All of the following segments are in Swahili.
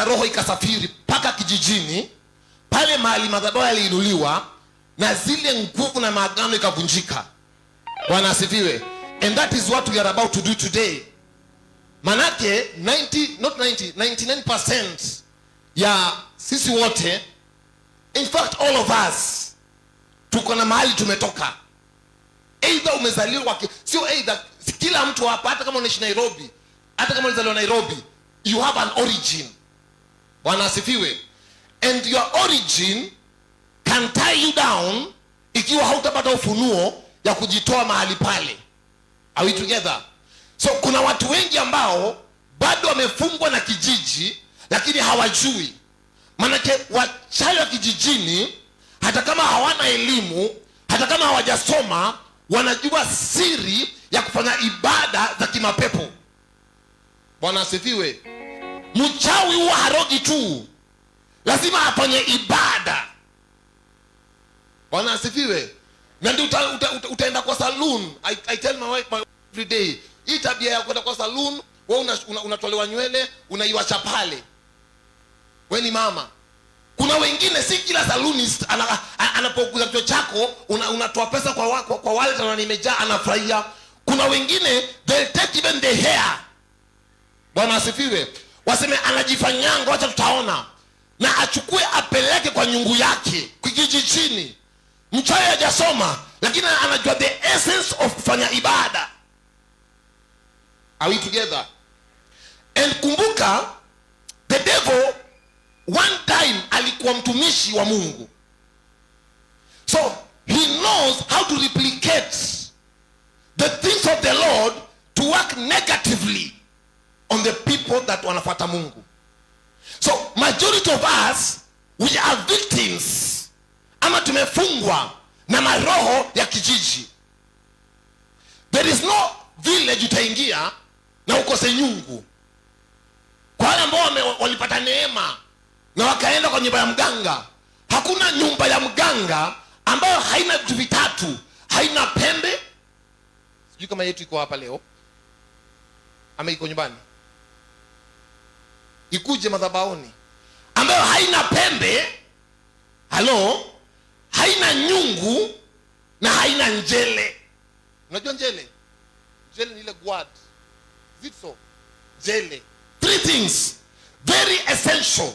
sasa roho ikasafiri mpaka kijijini pale mahali madhabahu yaliinuliwa na zile nguvu na maagano ikavunjika. Bwana asifiwe. And that is what we are about to do today. Manake 99% ya sisi wote, in fact all of us, tuko na mahali tumetoka. Either umezaliwa sio either, kila mtu hapa, hata kama unaishi Nairobi, hata kama ulizaliwa Nairobi, you have an origin. Bwana asifiwe. And your origin can tie you down ikiwa hautapata ufunuo ya kujitoa mahali pale. Are we together? So kuna watu wengi ambao bado wamefungwa na kijiji lakini hawajui. Manake wachawi wa kijijini, hata kama hawana elimu, hata kama hawajasoma, wanajua siri ya kufanya ibada za kimapepo. Bwana asifiwe. Mchawi huwa harogi tu, lazima afanye ibada. Bwana asifiwe. Na ndio utaenda kwa saloon. I tell my wife every day, hii tabia ya kwenda kwa saloon, wewe unatolewa nywele, unaiwacha pale. Wewe ni mama. Kuna wengine si kila salonist anapokuza kichwa chako unatoa pesa kwa wale tena nimejaa, anafurahia. Kuna wengine they take even the hair. Bwana asifiwe. Waseme anajifanyanga, acha tutaona. Na achukue apeleke kwa nyungu yake kijijini. Mchawi hajasoma lakini anajua the essence of kufanya ibada. Are we together? And kumbuka, the devil one time alikuwa mtumishi wa Mungu. So he knows how to replicate the things of the Lord to work negatively on the people that wanafuata Mungu. So majority of us, we are victims, ama tumefungwa na maroho ya kijiji. There is no village utaingia na ukose nyungu. Kwa wale ambao walipata neema na wakaenda kwa nyumba ya mganga, hakuna nyumba ya mganga ambayo haina vitu vitatu. Haina pembe. Sijui kama yetu iko hapa leo, ama iko nyumbani. Ikuje madhabahuni. Ambayo haina pembe, halo, haina nyungu na haina njele. Unajua njele? Njele ni ile guard. Zitso. Njele. Three things very essential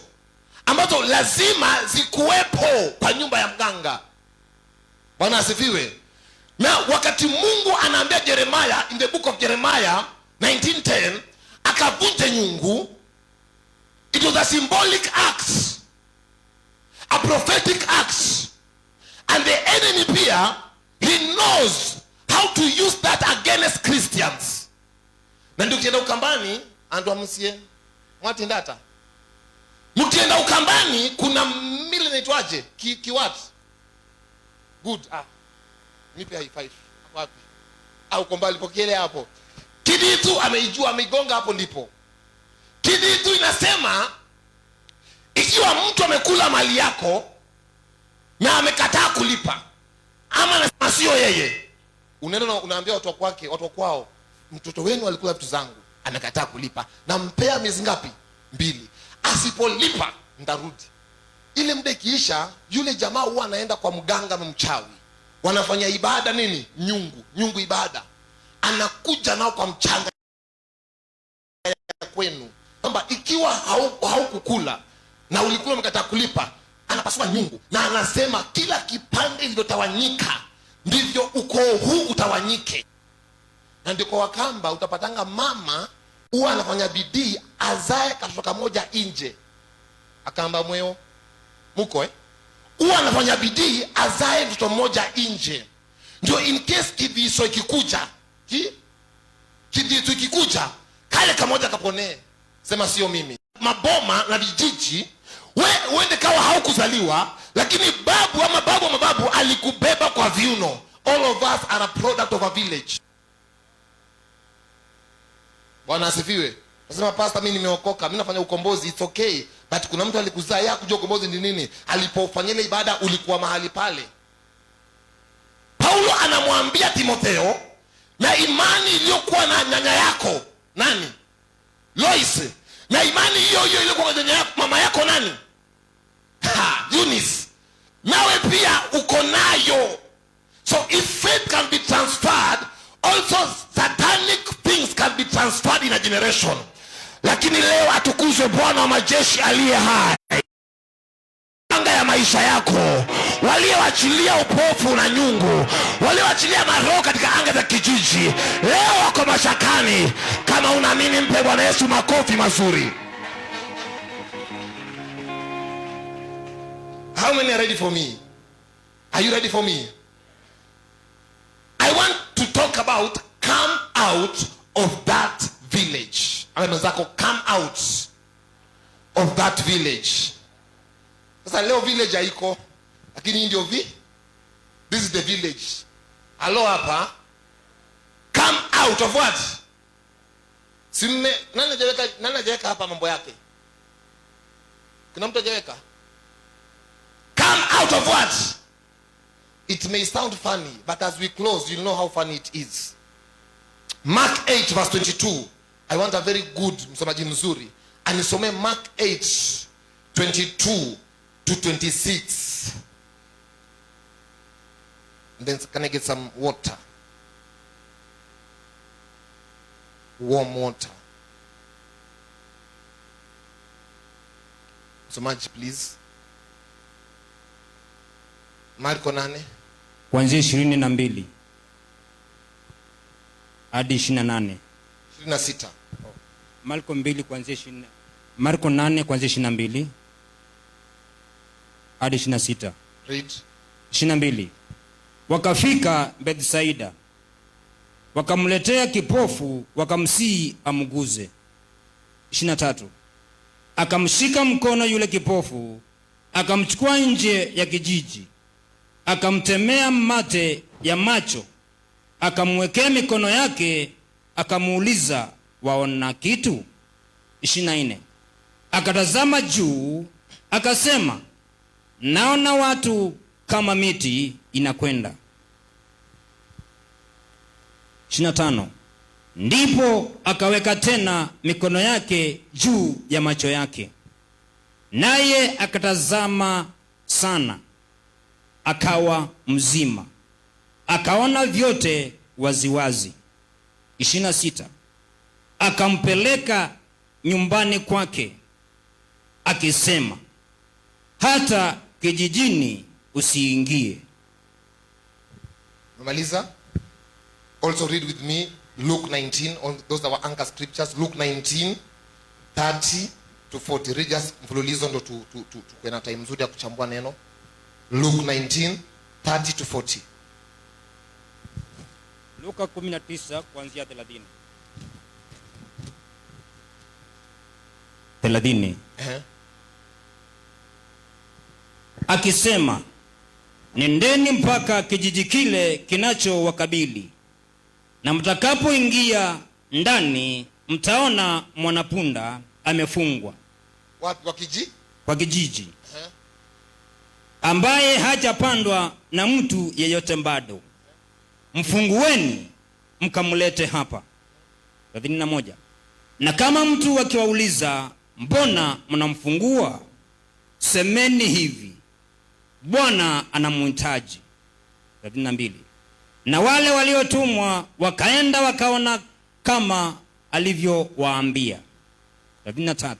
ambazo lazima zikuwepo kwa nyumba ya mganga. Bwana asifiwe. Na wakati Mungu anaambia Jeremiah in the book of Jeremiah 19:10 akavunje nyungu, it was a symbolic act, a prophetic act, and the enemy pia, he knows how to use that against Christians. Na ndio kienda ukambani ando amsie mwati ndata. Mkienda ukambani kuna mili inaitwaje? Kiwat. Good. Nipe high five. Wapi? Au kombali pokele hapo. Kiditu ameijua, ameigonga hapo ndipo. Kiditu inasema ikiwa mtu amekula mali yako na amekataa kulipa, ama anasema sio yeye, unaenda unaambia watu wake, watu kwao, mtoto wenu alikula vitu zangu, amekataa kulipa, na mpea miezi ngapi? 2. Asipolipa ndarudi. Ile muda ikiisha, yule jamaa huwa anaenda kwa mganga na mchawi, wanafanya ibada nini? Nyungu ibada. Anakuja nao kwa mchanga kwenu, kwamba ikiwa haukukula na ulikula umekataa kulipa, anapasua nyungu na anasema kila kipande iliyotawanyika ndivyo ukoo huu utawanyike. Na ndiko kwa Wakamba utapatanga mama huwa anafanya bidii azae katoto kamoja nje. Akamba mweo muko huwa anafanya bidii azae mtoto mmoja nje, ndio in case kiviso ikikuja, kiviso ikikuja kale kamoja kaponee. Sema sio mimi. Maboma na vijiji, uende kawa haukuzaliwa, lakini babu ama mababu alikubeba kwa viuno. All of us are a product of a village. Bwana asifiwe. Nasema pastor, mimi nimeokoka, mimi nafanya ukombozi, it's okay. But kuna mtu alikuzaa, yeye hakujua ukombozi ni nini. Alipofanya ile ibada ulikuwa mahali pale. Paulo anamwambia Timotheo, na imani iliyokuwa na nyanya yako nani? Lois, Na imani hiyo hiyo ile kwa mama yako nani? Eunice. Nawe pia uko nayo. So if faith can be transferred, also satanic things can be transferred in a generation. Lakini leo atukuzwe Bwana wa majeshi aliye hai. Anga ya maisha yako, walioachilia upofu na nyungu, walioachilia maroho katika anga za kijiji, leo wako mashakani. Kama unaamini, mpe Bwana Yesu makofi mazuri. How many are ready for me? Are you ready for me? I want to talk about come out of that village. Come out of that village. Sasa leo village haiko, lakini ndio this is the village. Hello hapa. Come out of what? Nani hajaweka hapa mambo yake? Kuna mtu hajaweka? Come out of what? It may sound funny, but as we close, you'll know how funny it is. Mark 8 verse 22. I want a very good msomaji mzuri. Anisome Mark 8 22 to 26. And then can I get some water? Warm water. Msomaji please. Marko 8 kuanzia 22 hadi 28. 26. Marko 2 kuanzia 20. Marko 8 kuanzia 22 hadi 26. Read. 22. Wakafika Bethsaida. Wakamletea kipofu, wakamsihi amguze. 23. Akamshika mkono yule kipofu, akamchukua nje ya kijiji, akamtemea mate ya macho, akamwekea mikono yake, akamuuliza, waona kitu? 24. Akatazama juu, akasema, naona watu kama miti inakwenda. 25. Ndipo akaweka tena mikono yake juu ya macho yake, naye akatazama sana, akawa mzima, akaona vyote waziwazi. 26. Akampeleka nyumbani kwake, akisema, hata kijijini usiingie. Namaliza. Also read with me Luke 19. Those are our anchor scriptures. Luke 19 30 to 40. Read just mfululizo ndo tukwena time nzuri ya kuchambua neno. Luke 19 30 to 40. Luka 19 kuanzia 30. 30. Akisema, nendeni mpaka kijiji kile kinachowakabili, na mtakapoingia ndani mtaona mwanapunda amefungwa. Wapi? Kwa kijiji. Ambaye hajapandwa na mtu yeyote bado. Mfungueni mkamlete hapa. 31. Na kama mtu akiwauliza, mbona mnamfungua? Semeni hivi, Bwana anamhitaji. 32. Na wale waliotumwa wakaenda wakaona kama alivyowaambia. 33.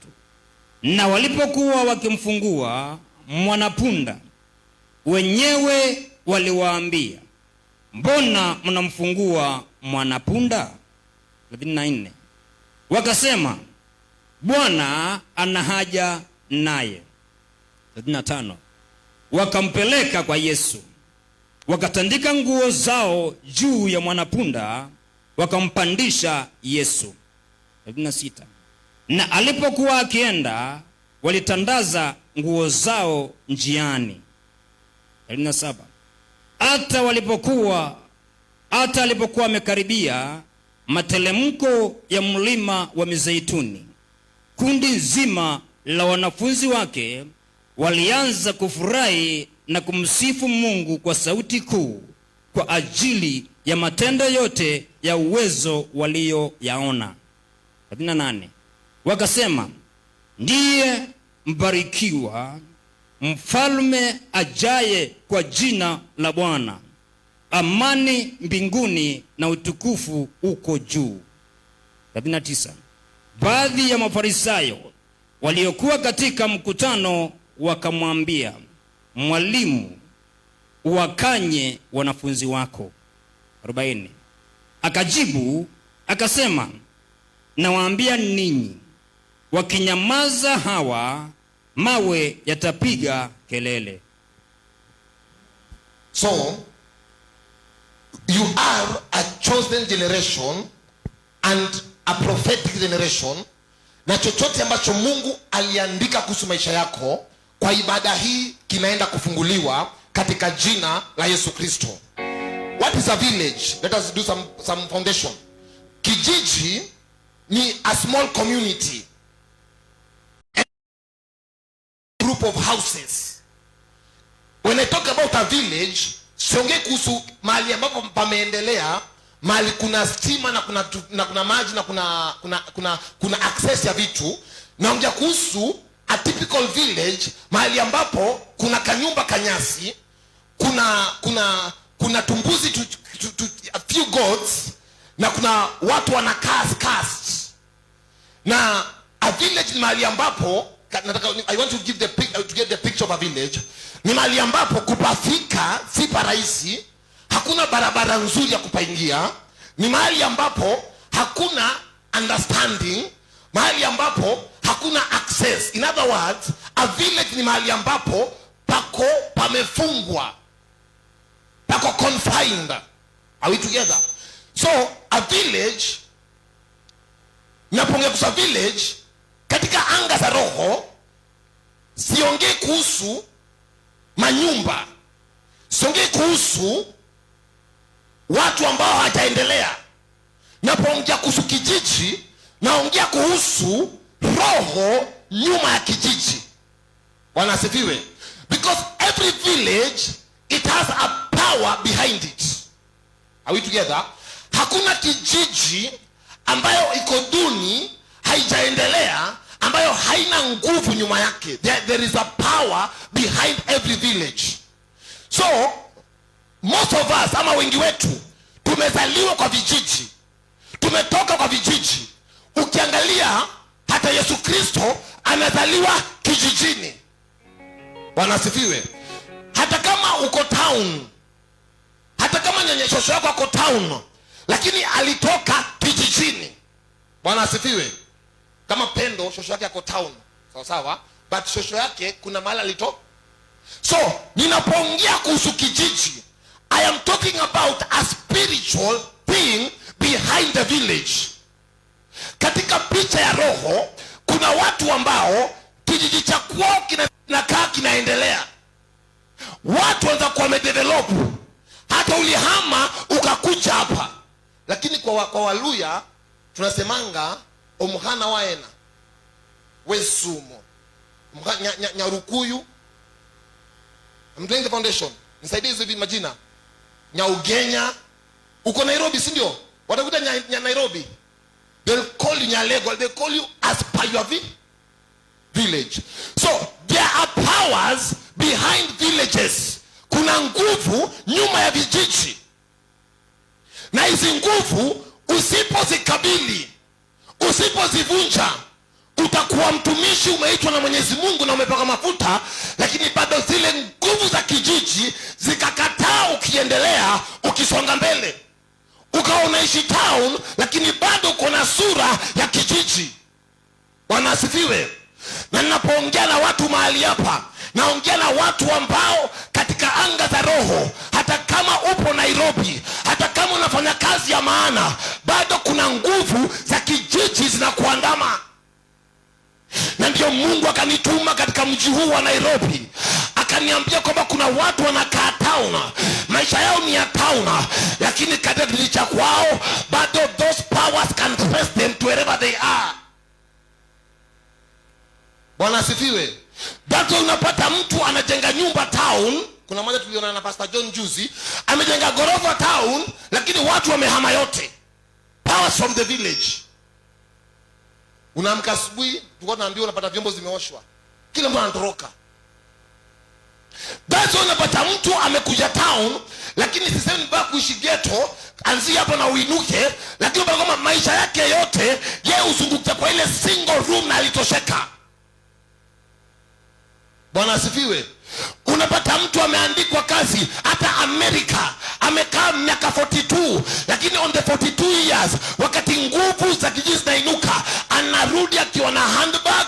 Na walipokuwa wakimfungua mwanapunda, wenyewe waliwaambia, mbona mnamfungua mwanapunda? 34. Wakasema, Bwana ana haja naye. 35. Wakampeleka kwa Yesu, wakatandika nguo zao juu ya mwanapunda, wakampandisha Yesu. 36. Na alipokuwa akienda, walitandaza nguo zao njiani. 37. Hata alipokuwa amekaribia matelemko ya mlima wa Mizeituni, kundi nzima la wanafunzi wake walianza kufurahi na kumsifu Mungu kwa sauti kuu kwa ajili ya matendo yote ya uwezo walioyaona. 38. Wakasema, ndiye mbarikiwa mfalme ajaye kwa jina la Bwana. Amani mbinguni na utukufu uko juu. 39. Baadhi ya Mafarisayo waliokuwa katika mkutano wakamwambia, Mwalimu, wakanye wanafunzi wako. 40. Akajibu akasema, nawaambia ninyi, wakinyamaza hawa, mawe yatapiga kelele. So you are a chosen generation and a prophetic generation, na chochote ambacho Mungu aliandika kuhusu maisha yako kwa ibada hii kinaenda kufunguliwa katika jina la Yesu Kristo. What is a village? Let us do some foundation. Kijiji ni a small community, a group of houses. When I talk about a village, siongei kuhusu mahali ambapo pameendelea, mahali kuna stima na kuna maji na kuna access ya vitu. Naongea kuhusu a typical village, mahali ambapo kuna kanyumba kanyasi, kuna tumbuzi a few goats, na kuna watu wanakaa cast. Na a village ni mahali ambapo I want to get the picture of a village. Ni mahali ambapo kupafika si rahisi, hakuna barabara nzuri ya kupaingia, ni mahali ambapo hakuna understanding, mahali ambapo hakuna access. In other words, a village ni mahali ambapo pamefungwa, pako confined. Are we together? So a village, naponge kusa village katika anga za roho, siongei kuhusu manyumba, siongei kuhusu watu ambao hawajaendelea. Napoongea kuhusu kijiji, naongea kuhusu roho nyuma ya kijiji. Bwana asifiwe. Because every village, it has a power behind it. Are we together? Hakuna kijiji ambayo iko duni, haijaendelea, ambayo haina nguvu nyuma yake. There is a power behind every village. So most of us, ama wengi wetu, tumezaliwa kwa vijiji, tumetoka kwa vijiji. Ukiangalia hata Yesu Kristo anazaliwa kijijini. Bwana asifiwe. Hata kama uko town, hata kama nyanyeshosho yako uko town, lakini alitoka kijijini. Bwana asifiwe. Kama Pendo, shosho yake yako town, sawa sawa, but shosho yake kuna mahali alitoka. So ninapoongea kuhusu kijiji, I am talking about a spiritual thing behind the village. Katika picha ya roho, kuna watu ambao kijiji cha kwao kinaendelea. Watu wanza kuwa wamedevelop, hata ulihama ukakuja hapa. Lakini kwa Waluya tunasemanga omuhana waena wesumo nyarukuyu. I'm doing the foundation. Nisaidie hizo majina. Nyaugenya. Uko Nairobi, si ndio? Watakuta Nairobi. They'll call you Nyalego. They'll call you as per your village. So there are powers behind villages. Kuna nguvu nyuma ya vijiji. Na hizi nguvu usipozikabili, usipozivunja, utakuwa mtumishi umeitwa na Mwenyezi Mungu na umepaka mafuta, lakini bado zile nguvu za kijiji zikakataa ukiendelea, ukisonga mbele. Ukawa unaishi town, lakini bado uko na sura ya kijiji. Bwana asifiwe. Na ninapoongea na watu mahali hapa, naongea na watu ambao katika anga za roho, hata kama upo Nairobi, hata kama unafanya kazi ya maana, bado kuna nguvu za kijiji zinakuandama. Na ndio Mungu akanituma katika mji huu wa Nairobi, akaniambia kwamba kuna watu wanakaa town, maisha yao ni ya town, lakini katika kijiji cha kwao bado those powers can trace them to wherever they are. Bwana asifiwe. Bado unapata mtu anajenga nyumba town. Kuna mmoja tuliona na Pastor John juzi, amejenga gorofa town, lakini watu wamehama yote. Powers from the village. Unaamka asubuhi, tulikuwa tunaambiwa unapata vyombo zimeoshwa, kila mtu anatoroka. That's why unapata mtu amekuja town, lakini sisemi mbaya kuishi ghetto, anzia hapo na uinuke, lakini kama maisha yake yote yeye uzunguka kwa ile single room na alitosheka. Bwana asifiwe. Unapata mtu ameandikwa kazi hata Amerika, amekaa miaka 42, lakini on the 42 years wakati nguvu za kijiji zinainuka, anarudi akiwa na handbag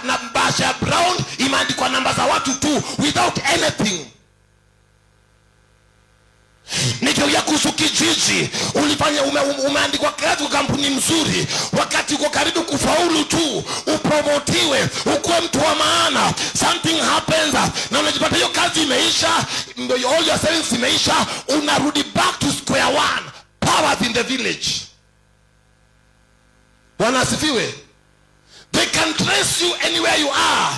na basha brown imeandikwa namba za watu tu without anything. Nikiongea kuhusu kijiji, ulifanya umeandikwa kazi kwa kampuni mzuri, wakati uko karibu kufaulu tu, upromotiwe, ukuwe mtu wa maana, something happens na unajipata hiyo kazi imeisha, all your savings imeisha, unarudi back to square one. Powers in the village. Bwana asifiwe. They can trace you anywhere you are.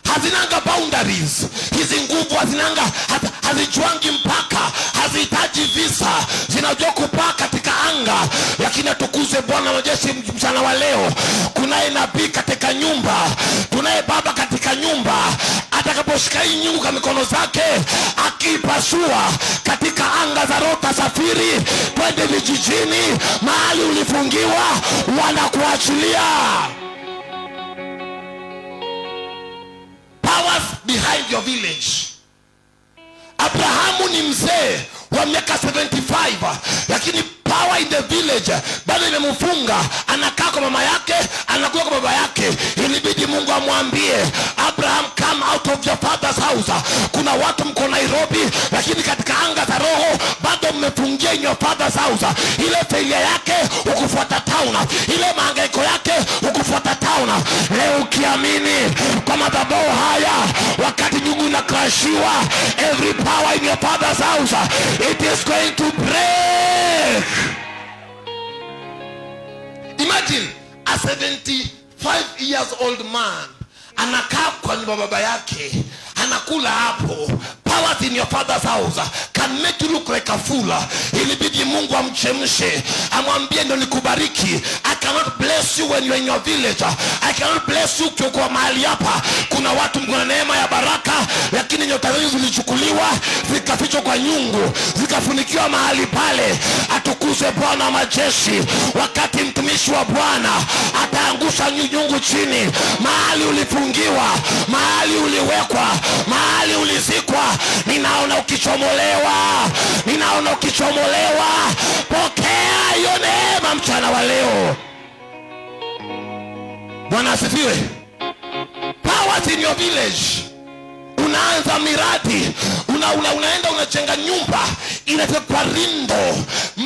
Hazinanga boundaries. Hizi nguvu hazijuangi mpaka, hazihitaji visa, zinajua kupaa katika anga. Lakini atukuze Bwana wa majeshi mchana wa leo. Kunaye nabii katika nyumba, kunaye baba katika nyumba, atakaposhika hii nyungu kwa mikono zake, akipasua katika anga za roho, safiri twende vijijini, mahali ulifungiwa wanakuachilia. Powers behind your village. Abrahamu ni mzee wa miaka 75, lakini power in the village bado imemfunga. Anakaa kwa mama yake, anakuwa kwa baba yake. Ilibidi Mungu amwambie Abraham, come out of your father's house. Kuna watu mko Nairobi, lakini katika anga za roho bado mmefungia in your father's house. Ile failure yake ukufuata town, ile mahangaiko yake ukufuata town. Leo ukiamini kwa madhabahu haya, wakati nyungu inaklashiwa, every power in your father's house, it is going to break. Imagine a 75 years old man anakaa kwa nyumba baba yake, anakula hapo. Powers in your father's house can make you look like a fool. Ilibidi Mungu amchemshe, amwambie ndo nikubariki. I cannot bless you when you are in your village. I cannot bless you kwa mahali hapa. Kuna watu mkuna neema ya baraka, lakini nyota zenu zilichukuliwa, zikafichwa kwa nyungu, zikafunikiwa mahali pale. Atukuze Bwana wa majeshi. Wakati mtumishi wa Bwana ataangusha nyungu chini, mahali ulifungiwa, mahali uliwekwa, mahali ulizikwa, ninaona ukichomolewa, ninaona ukichomolewa. Pokea hiyo neema mchana wa leo. Bwana asifiwe. Powers in your village. Unaanza miradi, unaenda unachenga nyumba, inafika kwa rindo,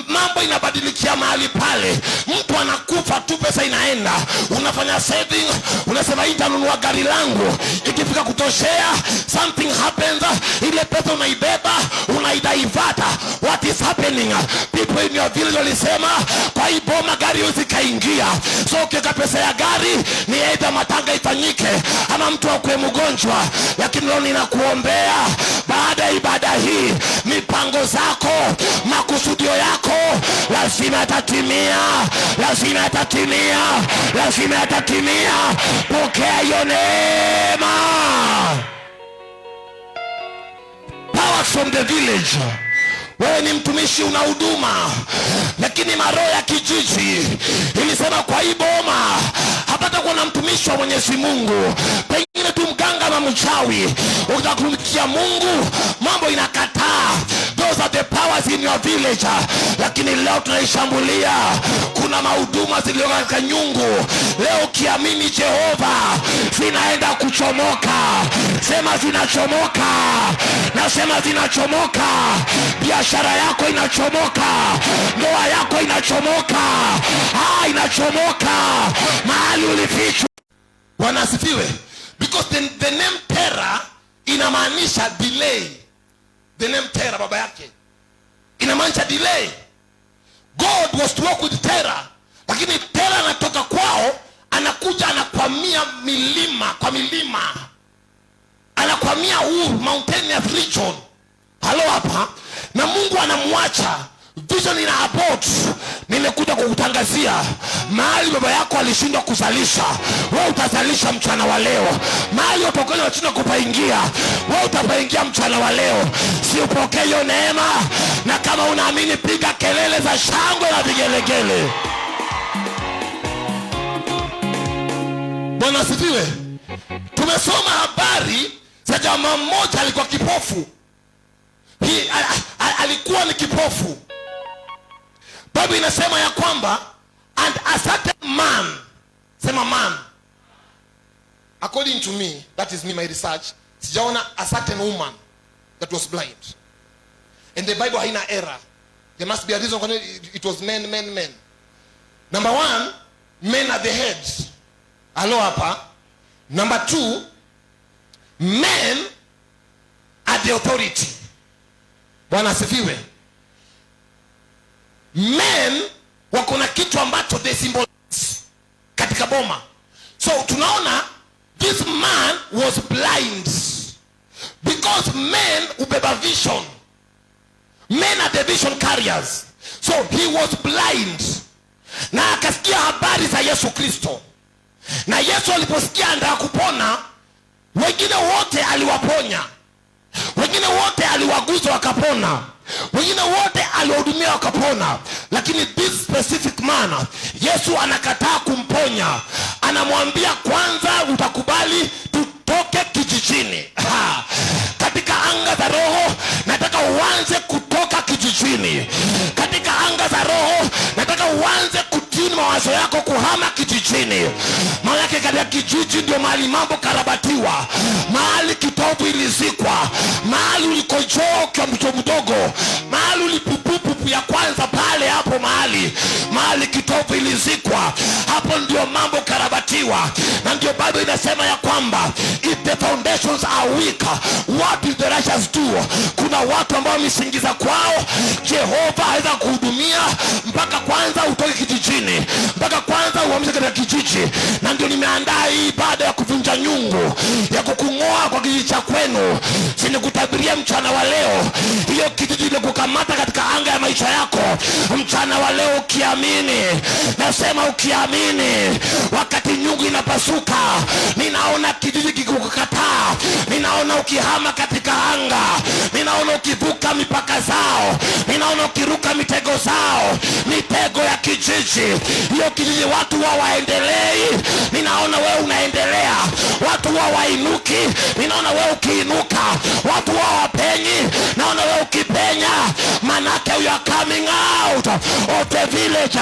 mambo inabadilikia mahali pale. Mtu anakufa tu, pesa inaenda. Unafanya saving, unasema nitanunua gari langu, ikifika kutoshea, something happens, ile pesa unaibeba, unaidivert. What is happening? People in your village walisema kwa hii boma gari usikaingia. So ukiweka pesa ya gari, ni either matanga ifanyike ama mtu akue mgonjwa. Lakini leo ninakuombea, baada ya ibada hii, mipango zako, makusudio yako lazima yatatimia, lazima yatatimia, lazima yatatimia. Pokea hiyo neema. Power from the village. Wewe ni mtumishi, una huduma, lakini maroho ya kijiji ilisema kwa hii boma hapata kuwa na mtumishi wa Mwenyezi Mungu. Pengine tu mganga ama mchawi. Utakutumikia Mungu, mambo inakataa. Those are the powers in your village. Lakini leo tunaishambulia. Kuna mahuduma zilioka katika nyungu. Leo ukiamini Jehova, zinaenda kuchomoka. Sema zinachomoka. Nasema zinachomoka. Biashara yako inachomoka, ndoa yako inachomoka, inachomoka, mahali ulifichwa. Bwana asifiwe. Because the name terror inamaanisha delay. The name terror, baba yake, inamaanisha delay. God was to work with terror, lakini terror anatoka kwao, anakuja anakwamia milima, kwa milima, anakwamia mountainous region. Halo hapa. Na Mungu anamwacha Vision ina abort. Nimekuja kukutangazia mahali baba yako alishindwa kuzalisha, wewe utazalisha mchana wa leo. Mahali upokonya wachina kupaingia, wewe utapaingia mchana wa leo. Si upokee hiyo neema, na kama unaamini piga kelele za shangwe na vigelegele. Bwana asifiwe. Tumesoma habari za jamaa mmoja alikuwa kipofu. Alikuwa ni kipofu. Biblia inasema ya kwamba and a certain man, sema man, according to me, that is me, my research, sijaona a certain woman that was blind. And the Bible haina error. There must be a reason why it was men. Number one, men are the heads. Hello hapa. Number two, men are the authority. Bwana asifiwe. Men wako na kitu ambacho they symbolize katika boma. So tunaona this man was blind because men ubeba vision. Men are the vision carriers. So he was blind, na akasikia habari za Yesu Kristo. Na Yesu aliposikia anataka kupona, wengine wote aliwaponya, wengine wote aliwaguza wakapona, wengine wote aliwahudumia wakapona. Lakini this specific man, Yesu anakataa kumponya. Anamwambia kwanza utakubali tutoke kijijini. Katika anga za roho nataka uanze kutoka kijijini. Katika anga za roho nataka uanze kutini mawazo yako kuhama kijijini. Maana yake katika kijiji ndio mahali mambo karabatiwa, mahali kitovu ilizikwa, mahali ulikojoa kwa mtoto mdogo, mahali ulipupupu ya kwanza pale, hapo mahali kitovu ilizikwa, hapo ndio mambo karabatiwa. Na ndio Biblia inasema ya kwamba if the foundations are weak, what will the righteous do? Kuna watu ambao misingiza kwao Jehova haweza kuhudumia mpaka kwanza utoke kijijini, mpaka kwanza uamshe katika kijiji. Na ndio nimeandaa hii ibada ya kuvunja nyungu, ya kukung'oa kwa kijiji cha kwenu. Sinikutabiria mchana wa leo hiyo kijiji ile kukamata katika anga ya maisha yako. Mchana wa leo ukiamini, nasema ukiamini, wakati nyungu inapasuka, ninaona kijiji kikukataa, ninaona ukihama katika anga, ninaona ukivuka mipaka zao, ninaona ukiruka mitego zao, mitego ya kijiji. Hiyo kijiji watu wao waendelei, ninaona wewe unaendelea. Watu wao wainuki, ninaona wewe ukiinuka. Watu wao wapenyi, naona wewe ukipenya. Manake you are coming out of the village.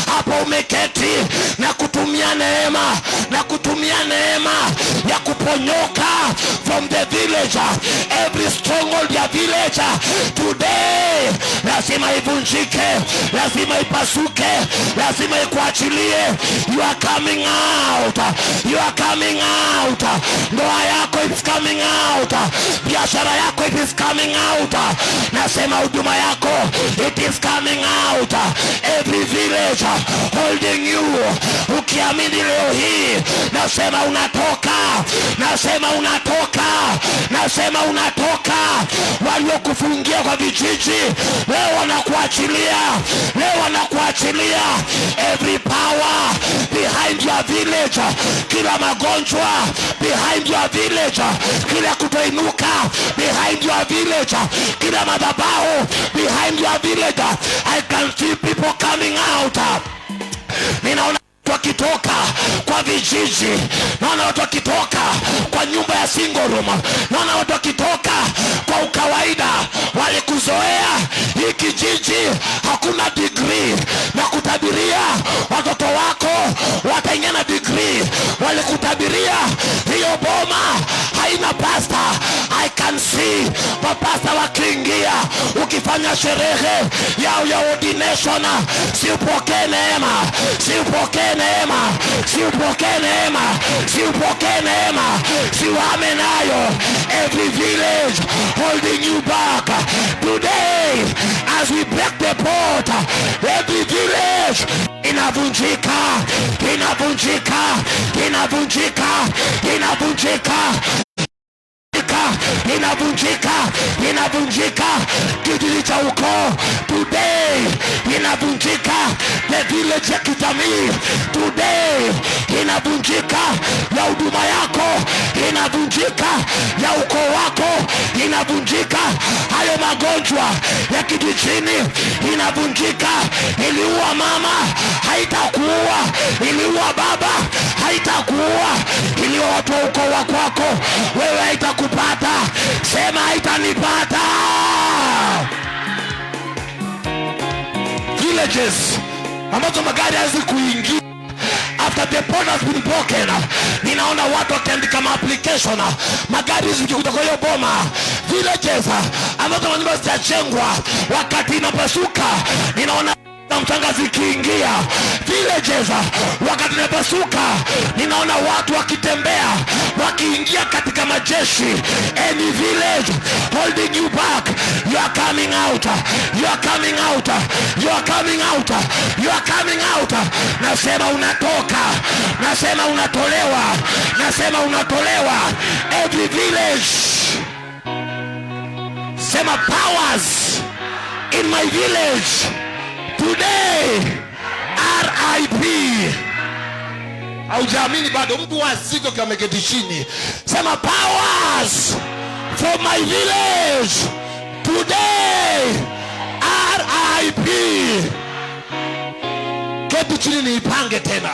Hapo umeketi na kutumia neema, na kutumia neema ya kuponyoka from the village. Every stronghold ya village today lazima ivunjike, lazima ipasuke, lazima ikuachilie. You are coming out, you are coming out. Ndoa yako is coming out, biashara yako it is coming out. Nasema huduma yako it is coming out. Every village holding you, ukiamini leo hii, nasema unatoka, nasema unatoka, nasema unatoka. Waliokufungia kwa vijiji leo wanakuachilia, leo wanakuachilia. Every power behind your village, kila magonjwa behind your village, kila kutoinuka behind your village, kila madhabahu behind your village. I can see people coming out. Ninaona watu wakitoka kwa vijiji, naona watu wakitoka kwa nyumba ya single room, naona watu wakitoka kwa ukawaida. Walikuzoea hii kijiji hakuna degree, na kutabiria watoto wako wataingia na degree. Walikutabiria hiyo boma haina pasta. I can see mapasta wakiingia, ukifanya sherehe yao ya ordination. Si upokee neema, si upokee neema, si upokee neema, si upokee neema, si wame nayo. Every village holding you back today, as we break the pot, every village inavunjika, inavunjika, inavunjika, inavunjika, inavunjika, inavunjika. Kijiji cha ukoo today inavunjika. The village ya kijamii today inavunjika. Ya huduma yako inavunjika, ya ukoo wako inavunjika. Hayo magonjwa ya kijijini inavunjika. Iliua mama, haitakuua. Iliua baba, haitakuua. Iliua watu wa ukoo wako, wewe haitakupata. Sema haitanipata. Villages ambazo magari hazi kuingia after the port has been broken. Ninaona watu wakiandika application, magari zikikuja kwa hiyo boma. Villages ambazo manyumba zijajengwa, wakati inapasuka ninaona mchanga zikiingia. Villages wakati inapasuka ninaona watu wakitembea, wakiingia katika majeshi. Any village holding you back, you are coming out, you are coming out, you are coming out, you are coming out. Nasema unatoka, nasema unatolewa, nasema unatolewa. Every village. Sema powers in my village today RIP. Haujaamini bado, mtu waziko kama ameketi chini. Sema powers for my village today RIP. Keti chini niipange tena.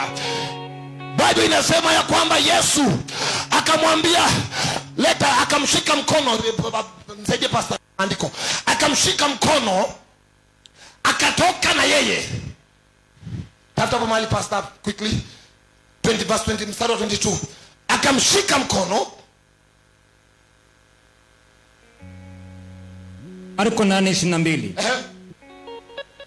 Bado inasema ya kwamba Yesu akamwambia leta, akamshika mkono. Msaidie pastor andiko. Akamshika mkono, akatoka na yeye. Tafuta hapo mahali pastor quickly. 20 verse 20 mstari wa 22. Akamshika mkono. Marko 8:22.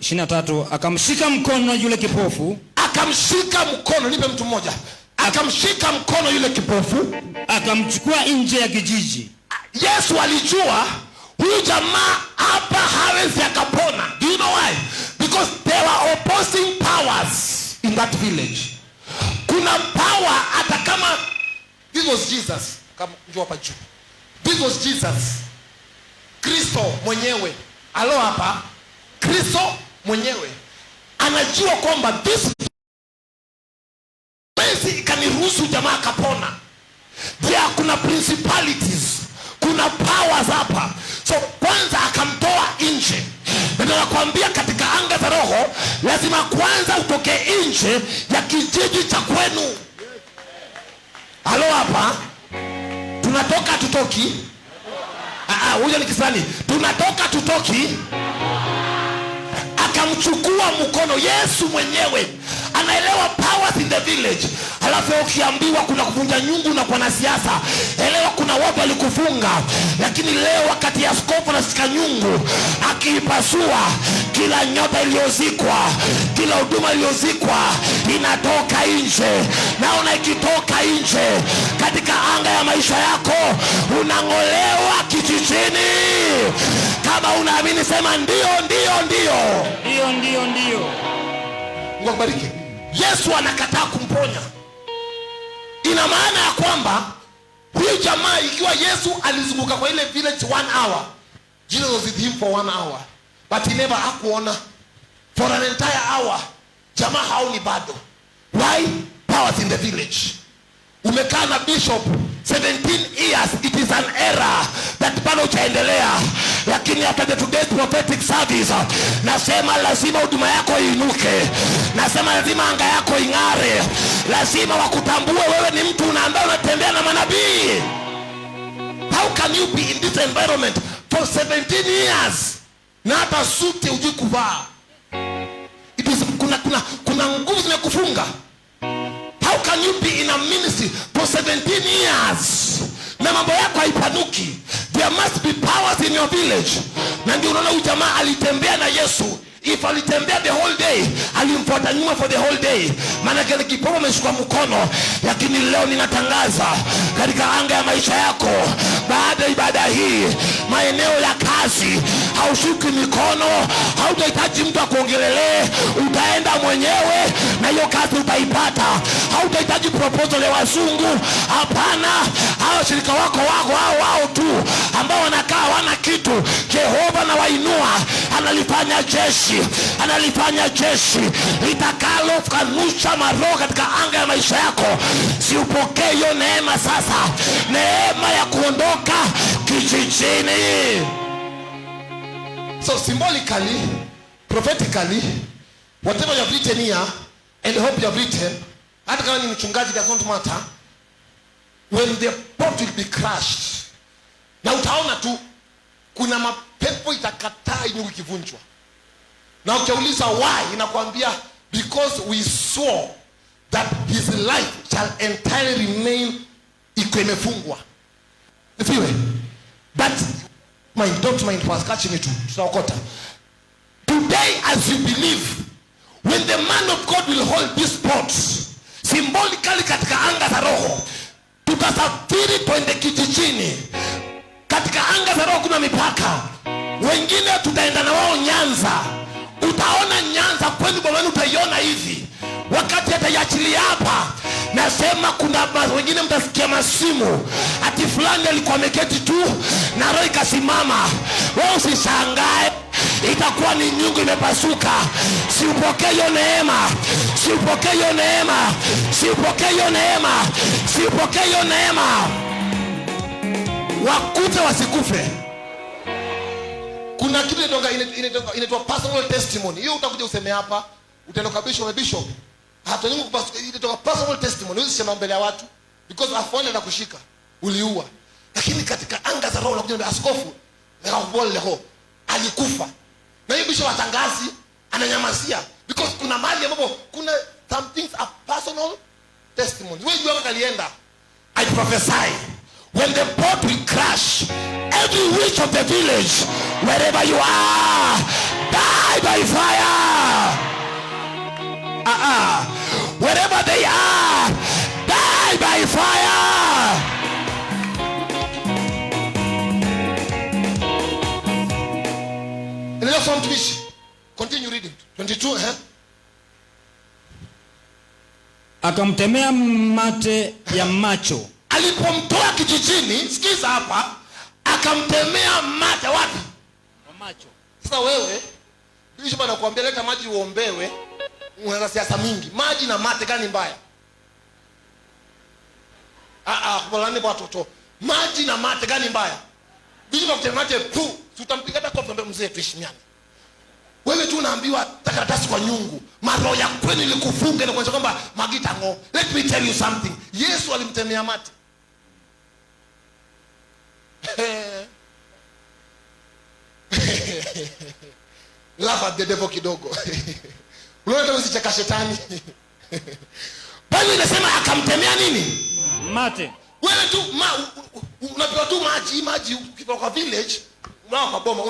23. Akamshika mkono yule kipofu. Akamshika mkono, nipe mtu mmoja. Akamshika mkono yule kipofu, akamchukua nje ya kijiji. Yesu alijua huyu jamaa hapa hawezi akapona. Do you know why? Because there were opposing powers in that village. Kuna power hata kama this was Jesus. Kama njoo hapa juu. This was Jesus. Kristo mwenyewe. Alo hapa. Kristo mwenyewe anajua kwamba this ikaniruhusu jamaa kapona. Kuna principalities, kuna powers hapa. So kwanza akamtoa nje. Ndio nakwambia katika anga za roho lazima kwanza utoke nje ya kijiji cha kwenu. Halo hapa. Tunatoka tutoki. Huyo ni Kiswahili. Tunatoka tutoki. Akamchukua mkono. Yesu mwenyewe anaelewa powers in the village. Halafu ukiambiwa kuna kuvunja nyungu na kwa siasa, elewa kuna watu walikufunga. Lakini leo wakati askofu anashika nyungu akiipasua, kila nyota iliyozikwa, kila huduma iliyozikwa inatoka nje. Naona ikitoka nje katika anga ya maisha yako, unangolewa kijijini. Kama unaamini sema ndio, ndio, ndio. Ndio, ndio, ndio. Mungu akubariki. Yesu anakataa kumponya. Ina maana ya kwamba huyu jamaa, ikiwa Yesu alizunguka kwa ile village 1 hour, Jesus was with him for 1 hour, but he never hakuona for an entire hour. Jamaa haoni bado. Why? Powers in the village. Umekaa na bishop 17 years, it is an error that bado utaendelea. Lakini after the today's prophetic service, nasema lazima huduma yako iinuke. Nasema lazima anga yako ing'are. Lazima wakutambue wewe ni mtu unaambia unatembea na manabii. How can you be in this environment for 17 years na hata suti hujui kuvaa? It is kuna nguvu zimekufunga. How can you be in a ministry for 17 years na mambo yako haipanuki? There must be powers in your village. Na ndio unaona huyu jamaa alitembea na Yesu. If alitembea the whole day, alimfuata nyuma for the whole day. Maana kile kipofu ameshika mkono. Lakini leo ninatangaza katika anga ya maisha yako, baada ya ibada hii, maeneo ya kazi haushuki mikono, hautahitaji mtu akuongelelee, utaenda mwenyewe na hiyo kazi utaipata. Hautahitaji proposal ya wazungu. Hapana, hao shirika wako wao tu Jehova na wainua, analifanya jeshi litakalo kanusha maroho katika anga ya maisha yako. Si upokee hiyo neema sasa, neema ya kuondoka kijijini. So symbolically, prophetically, whatever you have written here and hope you have written, hata kama ni mchungaji, does not matter, when the pot will be crushed, na utaona tu kuna mapepo itakataa nyungu ikivunjwa. Na ukiuliza why, inakwambia because we saw that his life shall entirely remain iko imefungwa. Nifiwe. But don't mind was catching it too. Tutaokota. Today as you believe, when the man of God will hold this pot symbolically katika anga za roho, tutasafiri twende kijijini. Katika anga za roho kuna mipaka. Wengine tutaenda na wao Nyanza. Utaona Nyanza kwenu bomani, utaiona hivi. Wakati ataiachilia hapa, nasema kuna wengine mtasikia masimu ati fulani alikuwa ameketi tu na roho ikasimama. Wewe usishangae, itakuwa ni nyungu imepasuka. Si upokee hiyo neema, si upokee hiyo neema, si upokee hiyo neema, si upokee hiyo neema. Wakufe wasikufe. Kuna kitu inaitwa personal testimony. Hiyo utakuja useme hapa, utaenda kwa bishop. Hata nyingi inaitwa personal testimony. Wewe usisema mbele ya watu because afanye na kushika uliua. Lakini katika anga za roho unakuja askofu leo alikufa. Na hiyo bishop atangazi, ananyamazia because kuna mahali ambapo kuna some things are personal testimony. Wewe jua kalienda. I prophesy, when the pot will crash, every witch of the village, wherever you are, die by fire. Wherever they are, die by fire. And that's one twist. Continue reading. 22. Akamtemea mate ya macho. Alipomtoa kijijini, sikiza hapa, akamtemea mate wapi? Wa macho. Sasa wewe, bishop anakuambia leta maji uombewe, una siasa mingi. Maji na mate gani mbaya? Kubalani kwa watoto. Maji na mate gani mbaya? Bishop akutemea mate tu, tutampiga hata kofi mbele mzee tuheshimiane. Wewe tu unaambiwa takaratasi kwa nyungu. Maroho ya kwenu ilikufunga na kuonyesha kwamba Magita ngo. Let me tell you something. Yesu alimtemea mate. Laugh at the devil kidogo. Unaona usicheka shetani. Bali inasema akamtemea nini? Mate. Wewe tu unapewa tu maji ukiwa kwa village, unao kwa boma,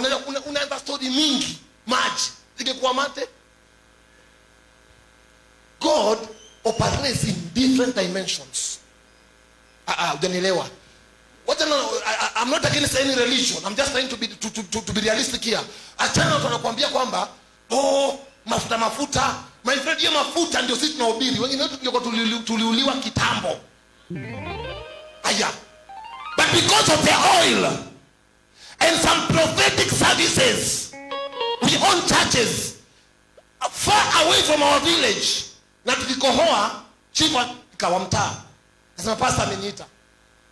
unaanza story mingi. Maji ingekuwa mate. God operates in different dimensions. Udanielewa? I'm not against any religion. I'm just trying to be realistic here. Achana watu wanakuambia kwamba mafuta. My friend, hiyo mafuta ndio sisi tunahubiri. Wengine wetu tuliuliwa kitambo. But because of the oil and some prophetic services, we own churches far away from our village. Na tukikohoa, chief kawa mtaa. Nasema pastor ameniita.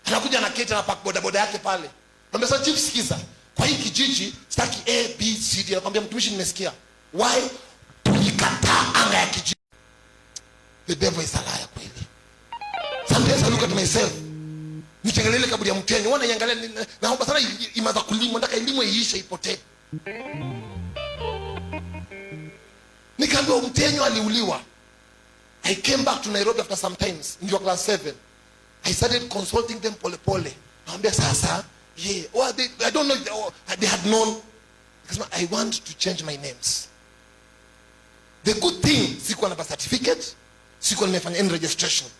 Anakuja na kete na pack boda yake pale. Namwambia chief, sikiza, kwa hii kijiji sitaki A B C D. Anakuambia mtumishi, nimesikia. Why? Tulikataa anga ya kijiji. The devil is a liar kweli. Sometimes I look at myself. Nikiangalia kaburi ya mteni, wana niangalia, naomba sana imaza kulimwa, nataka elimu iishe ipotee. Nikaambiwa mteni aliuliwa. I came back to Nairobi after some times in your class 7. I started consulting them pole. Naambia sasa, I don't know if they had known, because I want to change my names. The good thing, sikuwa na birth certificate, sikuwa nimefanya any registration.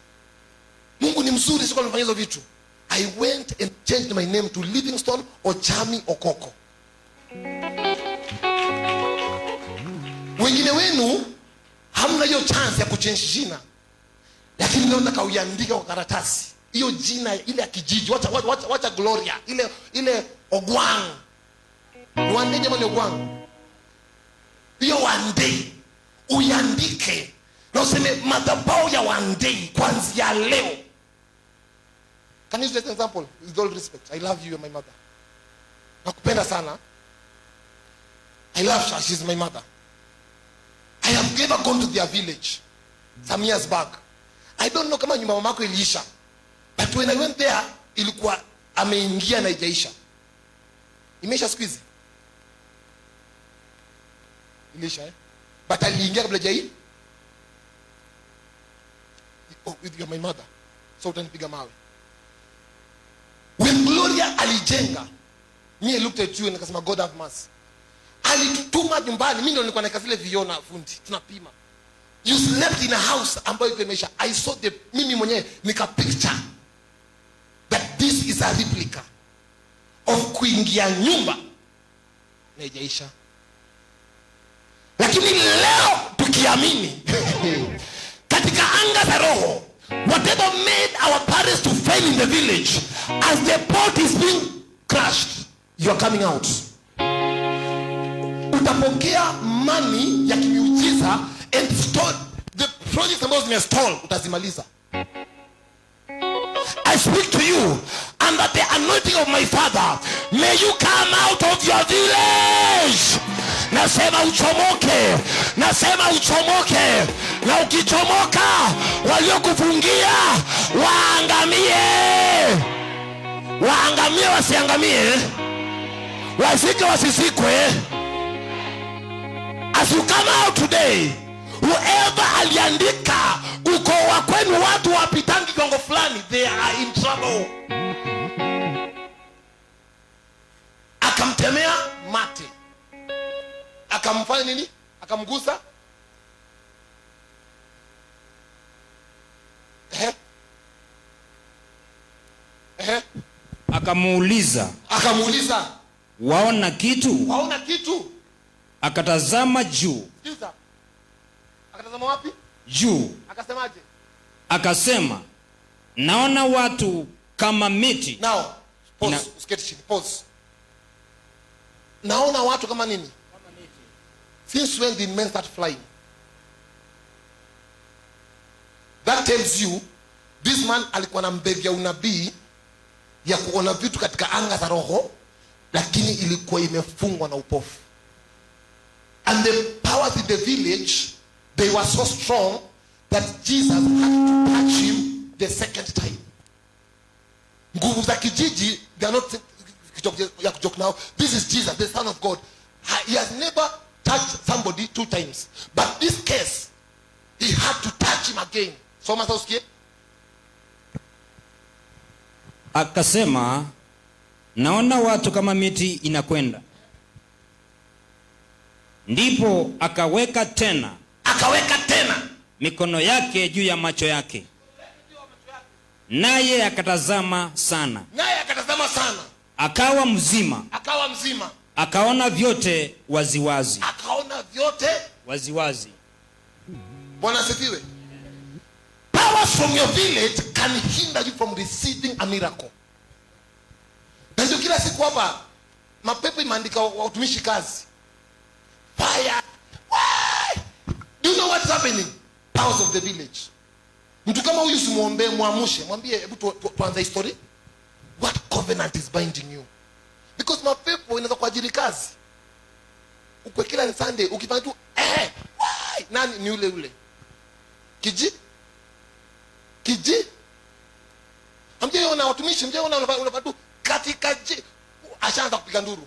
Mungu ni mzuri, sikuwa nimefanya hizo vitu. I went and changed my name to Livingstone Ochami Okoko. Wengine wenu hamna hiyo chance ya kuchange jina, lakini leo nataka uiandike kwa karatasi hiyo jina ile ya kijiji. Wacha Gloria, ile Ogwang, Ni one day jamani kwangu. Hiyo one day uiandike na useme madhabahu ya one day kuanzia leo. Can you use an example? With all respect, I love you, you're my mother. Nakupenda sana. I love her, she's my mother. I have never gone to their village some years back. I don't know kama nyumba mamako iliisha. But when I went there, ilikuwa ameingia na haijaisha. Imeisha siku hizi? Ilisha But aliingia kabla hajai. Oh, with my mother. So utanipiga mawe. When Gloria alijenga, me looked at you and nikasema God have mercy. Alitutuma nyumbani, mimi ndio nilikuwa naika zile viona fundi, tunapima. You slept in a house ambayo iko imeisha. I saw mimi mwenyewe nika picture that this is a replica of kuingia nyumba na haijaisha. Lakini leo tukiamini katika anga za roho, whatever made our parents to fail in the village, as the pot is being crushed, you are coming out. Utapokea money ya kimiujiza and store the projects ambazo zimestall, utazimaliza. I speak to you under the anointing of my Father, may you come out of your village. Nasema uchomoke, nasema uchomoke, na ukichomoka waliokufungia waangamie. Waangamie wasiangamie, wasike wasisikwe. As you come out today, whoever aliandika uko wa kwenu watu wapitangi gongo fulani, they are in trouble. Akamtemea mate, akamfanya nini? Akamgusa. Akamuuliza, waona kitu? Waona kitu? Akatazama juu. Kiza. Akatazama wapi? Juu. Akasemaje? Akasema, naona watu kama miti. Now, pause. Usiketi chini. Pause. Naona watu kama nini? Kama miti. Since when did men start flying? That tells you this man alikuwa na mbegu ya unabii ya kuona vitu katika anga za roho, lakini ilikuwa imefungwa na upofu. And the powers in the village, they were so strong that Jesus had to touch him the second time. Nguvu za kijiji, they are not joke now. This is Jesus, the Son of God. He has never touched somebody 2 times. But this case, he had to touch him again. So Masauski. Akasema, naona watu kama miti inakwenda. Ndipo akaweka tena mikono yake juu ya macho yake, naye akatazama sana, akawa mzima, akaona vyote waziwazi. Bwana asifiwe. Powers from your village can hinder you from receiving a miracle. Na ndio kila siku hapa mapepo imeandika watumishi kazi. Fire. Why? Do you know what's happening? Powers of the village. Mtu kama huyu simuombe, muamushe, mwambie hebu tuanze history. What covenant is binding you? Because mapepo inaweza kuajiri kazi. Ukwe kila Sunday ukifanya tu why? Nani ni ule? Kiji? Hamjaona watumishi, hamjaona unafanya tu katika ashaanza kupiga nduru.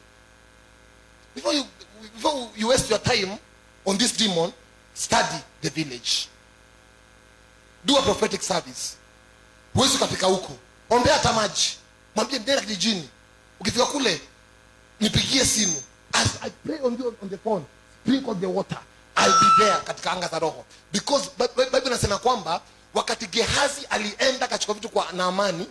Before you waste your time on this demon, study the village. Do a prophetic service. Huwezi ukafika huko, ombea hata maji, mwambie nenda kijijini. Ukifika kule nipigie simu. As I pray on you on the phone, sprinkle the water. I'll be there katika anga za roho. Because Bible inasema kwamba wakati Gehazi alienda kachukua vitu kwa Naamani,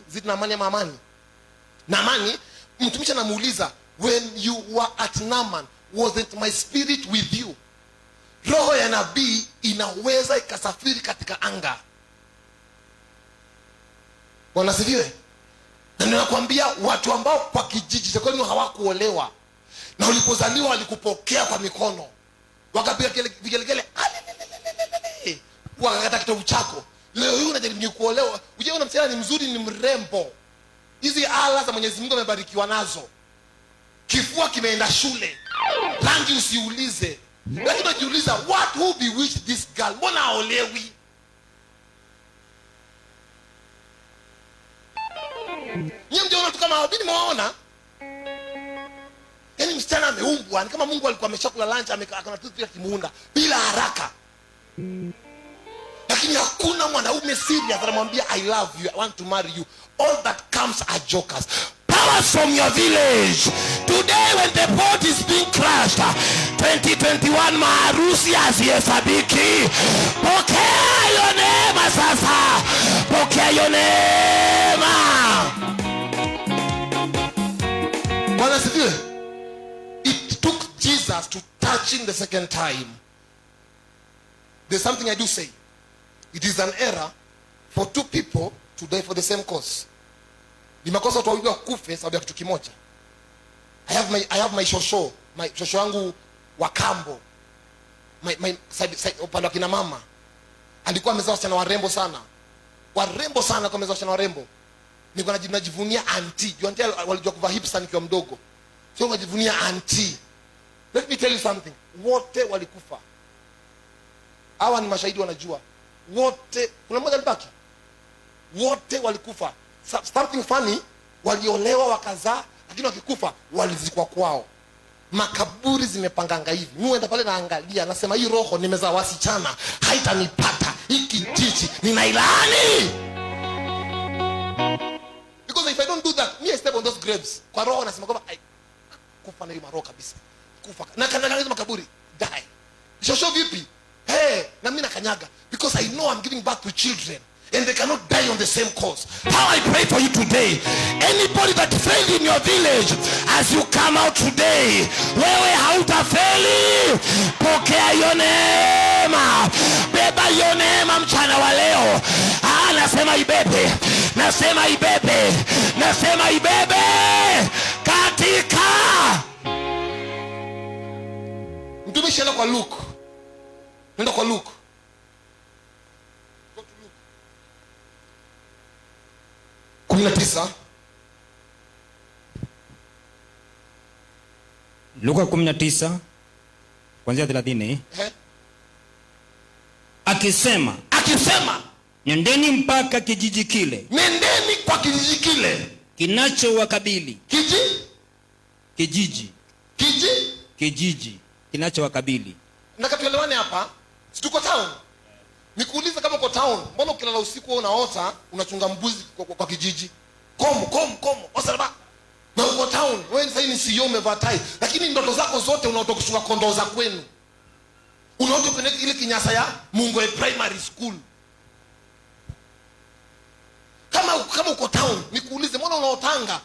Naamani, mtumishi anamuuliza, when you were at Naaman, wasn't my spirit with you? Roho ya nabii inaweza ikasafiri katika anga. Bwana sifiwe. Na ninakwambia watu ambao kwa kijiji cha kwenu hawakuolewa, na ulipozaliwa walikupokea kwa mikono, wakapiga vigelegele, wakakata kitovu chako. Leo hii unajaribu kuolewa, unaona msichana ni mzuri, ni mrembo, hizi ala za Mwenyezi Mungu amebarikiwa nazo, kifua kimeenda shule, rangi usiulize. Lakini unajiuliza, who bewitched this girl? Mbona haolewi? Nyie mjaona tu kama wabini mwaona? Yaani msichana ameumbwa, ni kama Mungu alikuwa ameshakula lunch, akana tu pia kimuunda bila haraka. Lakini hakuna mwanaume serious anamwambia I love you, I want to marry you. All that comes are jokers. Powers from your village. Today when the boat is being crashed, 2021 maharusi asiyesabiki. Pokea hiyo neema sasa. Pokea hiyo neema. Bwana sifiwe. It took Jesus to touch him the second time. There's something I do say. It is an error for two people to die for the same cause. Ni makosa watu wawili wakufe sababu ya kitu kimoja. I have my shosho wangu wa kambo. My upande wa kina mama. Alikuwa amezaa wasichana warembo sana. Warembo sana kwa amezaa wasichana warembo. Nilikuwa najivunia auntie. Juu auntie walijua kuvaa hipster nikiwa mdogo. So najivunia auntie. Let me tell you something. Wote walikufa. Hawa ni mashahidi wanajua. Wote, kuna mmoja alibaki. Wote walikufa. Something funny, waliolewa wakazaa, lakini wakikufa walizikwa kwao. Makaburi zimepanganga hivi. Muenda pale naangalia, nasema hii roho nimezaa wasichana haitanipata. Hiki kijiji ninailaani. Because if I don't do that, me I step on those graves. Kwa roho nasema kwamba kufa na roho kabisa. Kufa. Na kanyaga makaburi, die. Shosho vipi? Na mimi nakanyaga because I know I'm giving birth to children and they cannot die on the same cause. How I pray for you today, anybody that failed in your village, as you come out today, wewe hautafeli. Pokea hiyo neema. Beba hiyo neema mchana wa leo. Nasema ibebe. Nasema ibebe. Nasema ibebe. Katika mtumishi ana kwa Luke. Nenda kwa Luke. Go to Luke 19. Luka 19 kuanzia 30. Akisema, nendeni mpaka kijiji kile. Nendeni kwa kijiji kile kinachowakabili. Kijiji kinachowakabili. Nakatuelewane hapa. Situko town. Nikuuliza kama uko town, mbona ukilala usiku wewe unaota unachunga mbuzi kwa kijiji? Komo. Osalaba. Na uko town, wewe sasa ni CEO umevaa tai, lakini ndoto zako zote unaota kuchunga kondoo za kwenu. Unaota kwenye ile kinyasa ya Mungu Primary School. Kama uko town, nikuulize mbona unaotanga?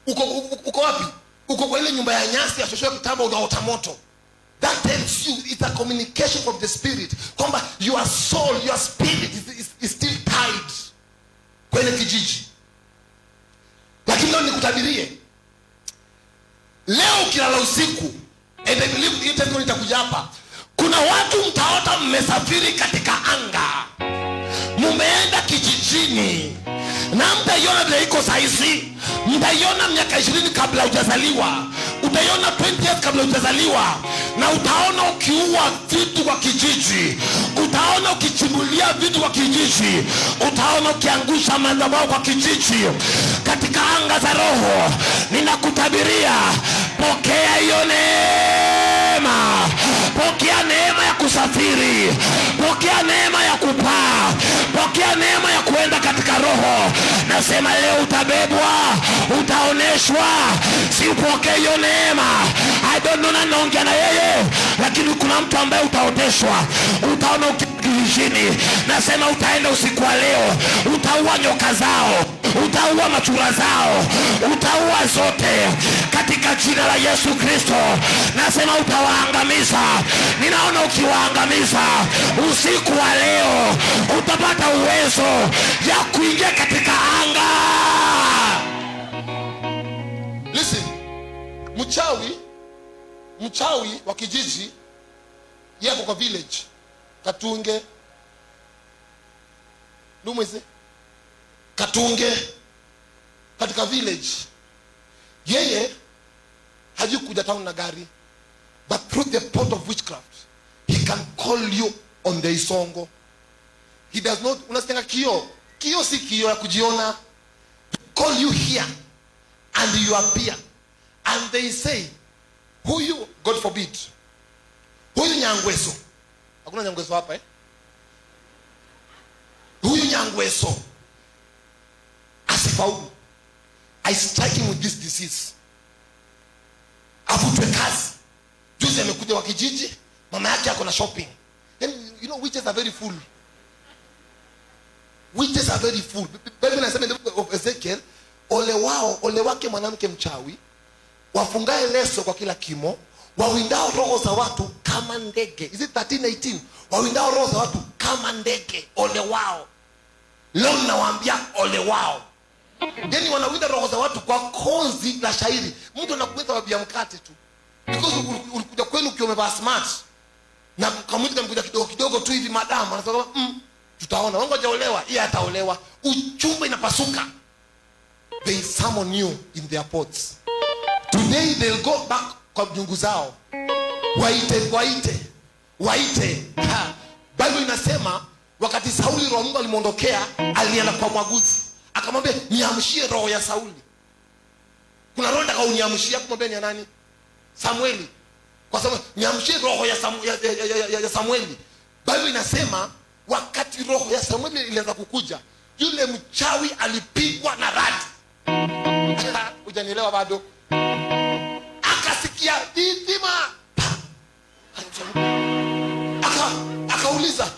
Uko wapi? Uko kwa ile nyumba ya nyasi ya shosho ya kitamba unaota moto. That tells you it's a communication from the spirit. Kwamba your soul, your spirit is still tied kwenye kijiji. Lakini leo nikutabirie. Leo ukilala usiku, and I believe hii testimony itakuja hapa. Kuna watu mtaota mmesafiri katika anga. Mumeenda kijijini. Na mtaiona vile iko saizi. Mtaiona miaka 20 kabla hujazaliwa. Utaiona 20 years kabla hujazaliwa. Na utaona ukiua vitu kwa kijiji. Utaona ukichimbulia vitu kwa kijiji. Utaona ukiangusha madhabahu kwa kijiji. Katika anga za roho, ninakutabiria, pokea hiyo neema. Pokea neema ya kusafiri. Pokea neema ya kupaa. Pokea neema ya kuenda katika roho. Nasema leo utabebwa, utaoneshwa. Si upokee hiyo neema. I don't know naongea na yeye, lakini kuna mtu ambaye utaoteshwa. Utaona ukijijini. Nasema utaenda usiku wa leo, utaua nyoka zao, utaua machura zao, utaua zote katika jina la Yesu Kristo. Nasema utawaangamiza. Ninaona ukiwaangamiza usiku wa leo, utapata uwezo ya kuingia katika anga. Listen, mchawi mchawi wa kijiji yako kwa village Katunge Lumwezi Katunge katika village, yeye hajui kuja town na gari, but through the pot of witchcraft he can call you on the Isongo. He does not, unasikia kio si kio ya kujiona, call you here and you appear and they say huyu, God forbid, huyu Nyangweso, hakuna Nyangweso hapa huyu Nyangweso asifaulu, I strike him with this disease, afutwe kazi. Juzi amekuja wa kijiji, mama yake ako na shopping. Then you know witches are very full. Witches are very full. Bible inasema in the book of Ezekiel, ole wake mwanamke mchawi, wafungae leso kwa kila kimo, wawindao roho za watu kama ndege. Is it 13:18? Wawindao roho za watu kama ndege, ole wao. Leo nawaambia ole wao. Yaani wanawinda roho za watu kwa konzi la shairi. Mtu anakuweka babia mkate tu. Because ulikuja kwenu ukiwa umevaa smart. Na kamwita mkuja kidogo tu hivi madam anasema tutaona. Wangu hajaolewa, yeye ataolewa. Uchumba inapasuka. They summon you in their pots. Today they'll go back kwa nyungu zao. Waite. Bible inasema wakati Sauli roho Mungu alimuondokea, alienda kwa mwaguzi. Akamwambia niamshie roho ya Sauli. Kuna roho ndaka uniamshia, kumwambia ni nani? Samueli. Kwa sababu niamshie roho ya Samueli. Bible inasema wakati roho ya Samueli ilianza kukuja, yule mchawi alipigwa na radi. Hujanielewa bado? Akasikia dhima. Akauliza,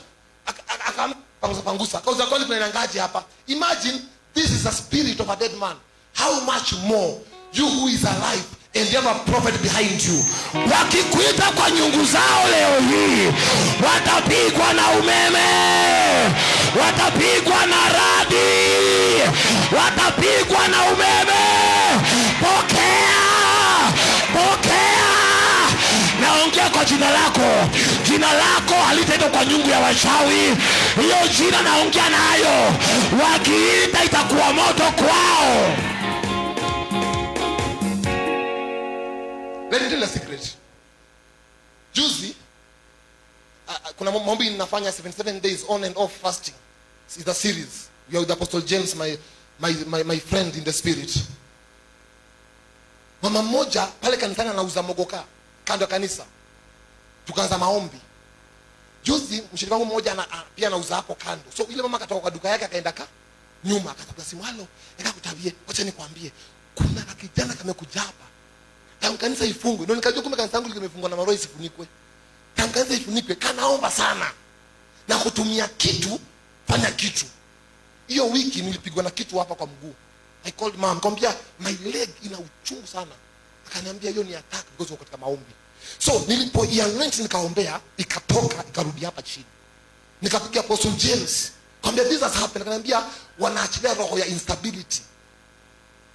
pangusa. Akauza kwani kuna ngaji hapa? Imagine this is a spirit of a dead man. How much more you who is alive and you have a prophet behind you. Wakikuita kwa nyungu zao leo hii, watapigwa na umeme, watapigwa na radi, watapigwa na umeme. Pokea. Naongea kwa jina lako halitaitwa kwa nyungu ya wachawi. Hiyo jina naongea nayo, wakiita itakuwa moto kwao. Let me tell you a secret. Juzi kuna maombi ninafanya 77 days on and off fasting. It's a series. We are with Apostle James, my friend in the spirit. Mama mmoja pale kanisani anauza mogoka kando ya kanisa. Tukaanza maombi. Juzi mshirika wangu mmoja pia anauza hapo kando. So ile mama akatoka kwa duka yake akaenda nyuma, akatafuta simu, halo, nikakutabie, acha nikwambie, kuna kijana kamekuja hapa. Tangu kanisa ifungwe. Ndio nikajua kumbe kanisa langu limefungwa na maroho isifunikwe. Tangu kanisa ifunikwe, kanaomba sana. Na kutumia kitu, fanya kitu. Hiyo wiki nilipigwa na kitu hapa kwa mguu. I called mom, nikamwambia my leg ina uchungu sana. Akaniambia hiyo ni attack because katika maombi. So nilipoianoint nikaombea, ikatoka, ikarudi hapa chini. Nikapigia Apostle James, nikamwambia this has happened. Akaniambia wanaachilia roho ya instability.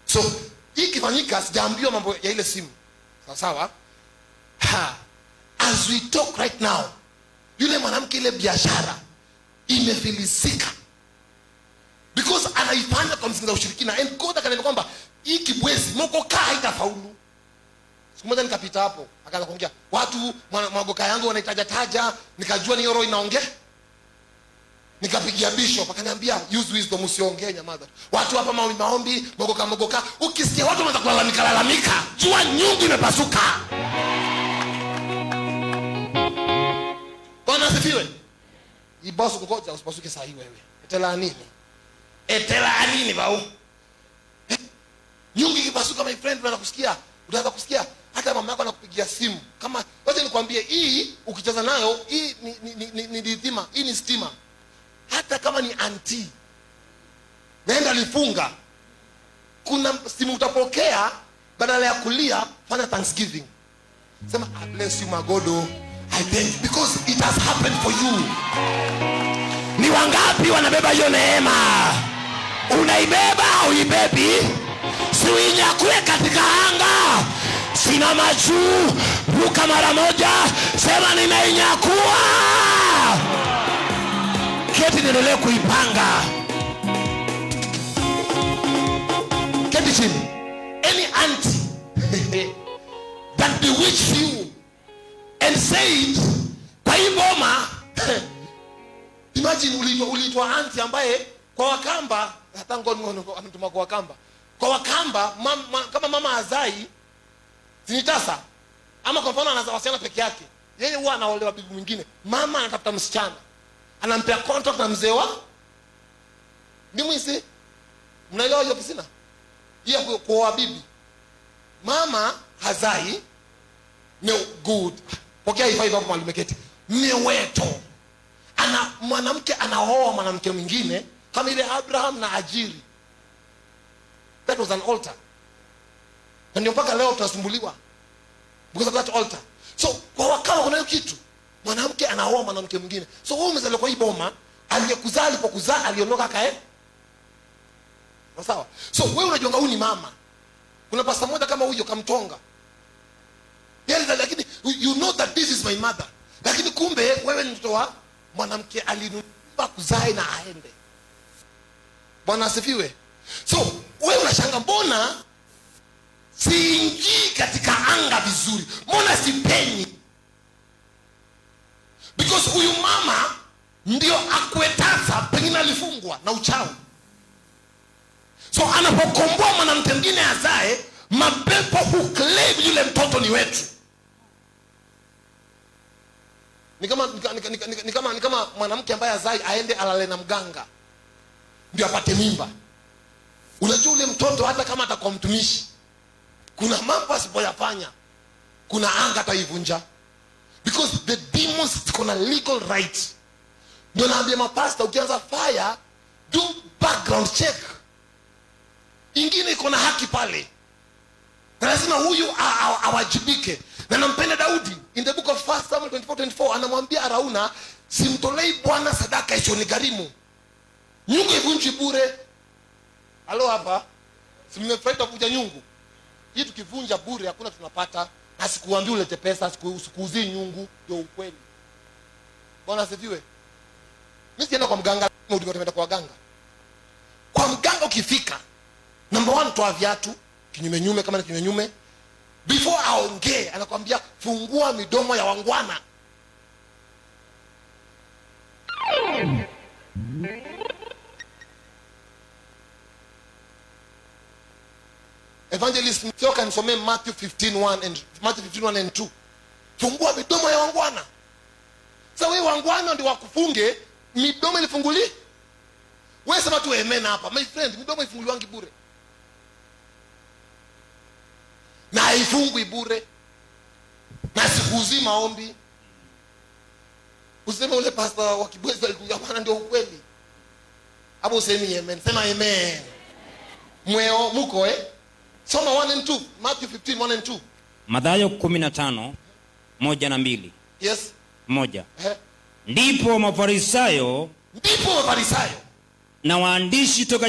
So hii kifanyika, sijaambiwa mambo ya ile simu. Sawa? As we talk right now, yule mwanamke ile biashara imefilisika. Because anaifanya kwa msingi wa ushirikina. And God akaniambia kwamba hii kibwezi mogoka haitafaulu. Siku moja nikapita hapo, akaanza kuongea, watu mogoka yangu wanaitajataja, nikajua ni roho inaongea. Nikapigia bishop, akaniambia use wisdom, usiongee nyamaza. Watu hapa maombi, mogoka. Ukisikia watu wanaanza kulalamika, jua nyungu imepasuka. Bwana asifiwe. Ibosu kukoja usipasuke saa hii wewe. Etela nini bau? Nyungu ikipasuka my friend, utaanza kusikia hata mama yako anakupigia simu. Kama wacha nikwambie, hii ukicheza nayo, hii ni dithima, hii ni stima. Hata kama ni auntie nenda lifunga, kuna simu utapokea, badala ya kulia fanya thanksgiving. Sema I bless you my God, I thank you because it has happened for you. Ni wangapi wanabeba hiyo neema? Unaibeba au uibebi? Si uinyakue katika anga. Simama juu, ruka mara moja, sema nimeinyakua. Keti, niendelee kuipanga. Keti chini. Any auntie that bewitched you and said, kwa hii boma, imagine uliitwa auntie ambaye kwa Wakamba, hata ngono ametuma kwa Wakamba. Kwa Wakamba, kama mama hazai zinitasa, ama kwa mfano anazaa wasichana peke yake, yeye huwa anaolewa bibi mwingine. Mama anatafuta msichana, anampea contract na mzee wa Nimwisi. Mnaelewa hiyo kisina? Hiyo kwa bibi. Mama hazai ni good. Pokea hii hapo mwalimu Keti. Ni weto. Mwanamke anaoa mwanamke mwingine kama ile Abraham na Ajiri. That was an altar. Na ndio mpaka leo tunasumbuliwa because of that altar. So kwa Wakamba kuna hiyo kitu. Mwanamke anaoa mwanamke mwingine. So wewe umezaliwa kwa hii boma, aliyekuzaa alipokuzaa aliondoka kae. Sawa? So wewe unajua huyu ni mama. Kuna pasta moja kama huyo Kamtonga. Yeye lakini you know that this is my mother. Lakini kumbe wewe ni mtoto wa mwanamke alinunuliwa kuzae na aende. Bwana asifiwe. So wewe unashanga mbona siingii katika anga vizuri? Mbona sipenyi? Because huyu mama ndio akwetasa, pengine alifungwa na uchawi. So anapokomboa mwanamke mwingine azae, mapepo huclaim yule mtoto ni wetu. Ni kama mwanamke ambaye azai aende alale na mganga ndio apate mimba. Unajua ule mtoto hata kama atakuwa mtumishi, kuna mambo asipoyafanya, kuna anga ataivunja. Because the demons kuna legal right. Ndio naambia mapasta, ukianza fire, do background check. Ingine iko na haki pale. Na lazima huyu awajibike. Na nampenda Daudi in the book of 1 Samuel 24:24 anamwambia Arauna, simtolei Bwana sadaka isiyonigharimu. Nyungu ivunji bure. Halo hapa. Si mmefurahi kuja nyungu? Hii tukivunja bure hakuna tunapata. Na sikuambii ulete pesa, sikuuzii nyungu, ndio ukweli. Bwana asifiwe. Mimi sienda kwa mganga, tumeenda kwa waganga. Kwa mganga ukifika, number 1 toa viatu, kinyume kama ni kinyume. Before aongee, anakuambia fungua midomo ya wangwana. Evangelist Mtioka nisomee Matthew 15:1 and 2. Fungua midomo ya wangwana. Sasa wewe wangwana ndio wakufunge, midomo ilifunguli. Wewe sema tu amen hapa. My friend, midomo ifunguliwangi bure. Na haifungwi bure. Na sikuuzii maombi. Useme ule pastor wa Kibwezi alikuja bwana ndio ukweli. Hapo usemi amen. Sema amen. Mweo muko Soma 1 and 2. Matthew 15:1 and 2. Mathayo 15:1 na 2. Yes. 1. Ndipo Mafarisayo na waandishi toka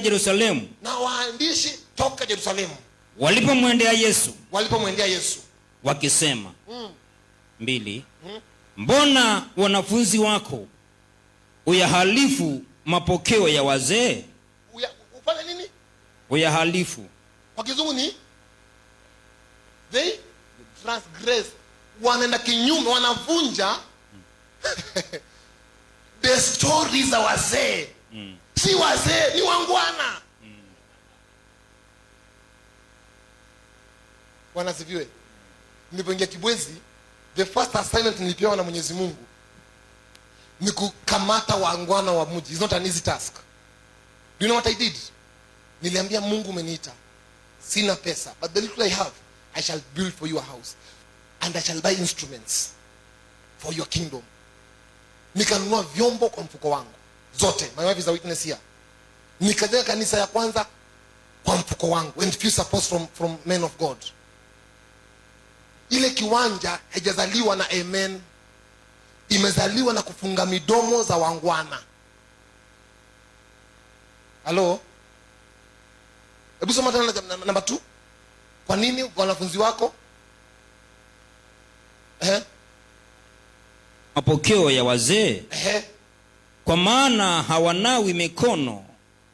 Yerusalemu walipomwendea Yesu wakisema 2. Mbona wanafunzi wako uyahalifu mapokeo ya wazee? Ufanye nini? Uyahalifu. Kwa kizungu ni they transgress. Wanaenda kinyume, wanavunja the stories za wazee. Si wazee, ni wangwana. Bwana asifiwe. Nilipoingia Kibwezi, the first assignment nilipewa na Mwenyezi Mungu ni kukamata wangwana wa mji. It's not an easy task. Do you know what I did? Niliambia Mungu, umeniita. Sina pesa, but the little I have, I shall build for you a house. And I shall buy instruments for your kingdom. Nikanunua vyombo kwa mfuko wangu zote. My wife is a witness here. Nikajenga kanisa ya kwanza kwa mfuko wangu, and few supports from men of God. Ile kiwanja haijazaliwa na amen, imezaliwa na kufunga midomo za wangwana. Hello? Hebu soma tena number 2. Kwa nini wanafunzi wako mapokeo ya wazee, kwa maana hawanawi mikono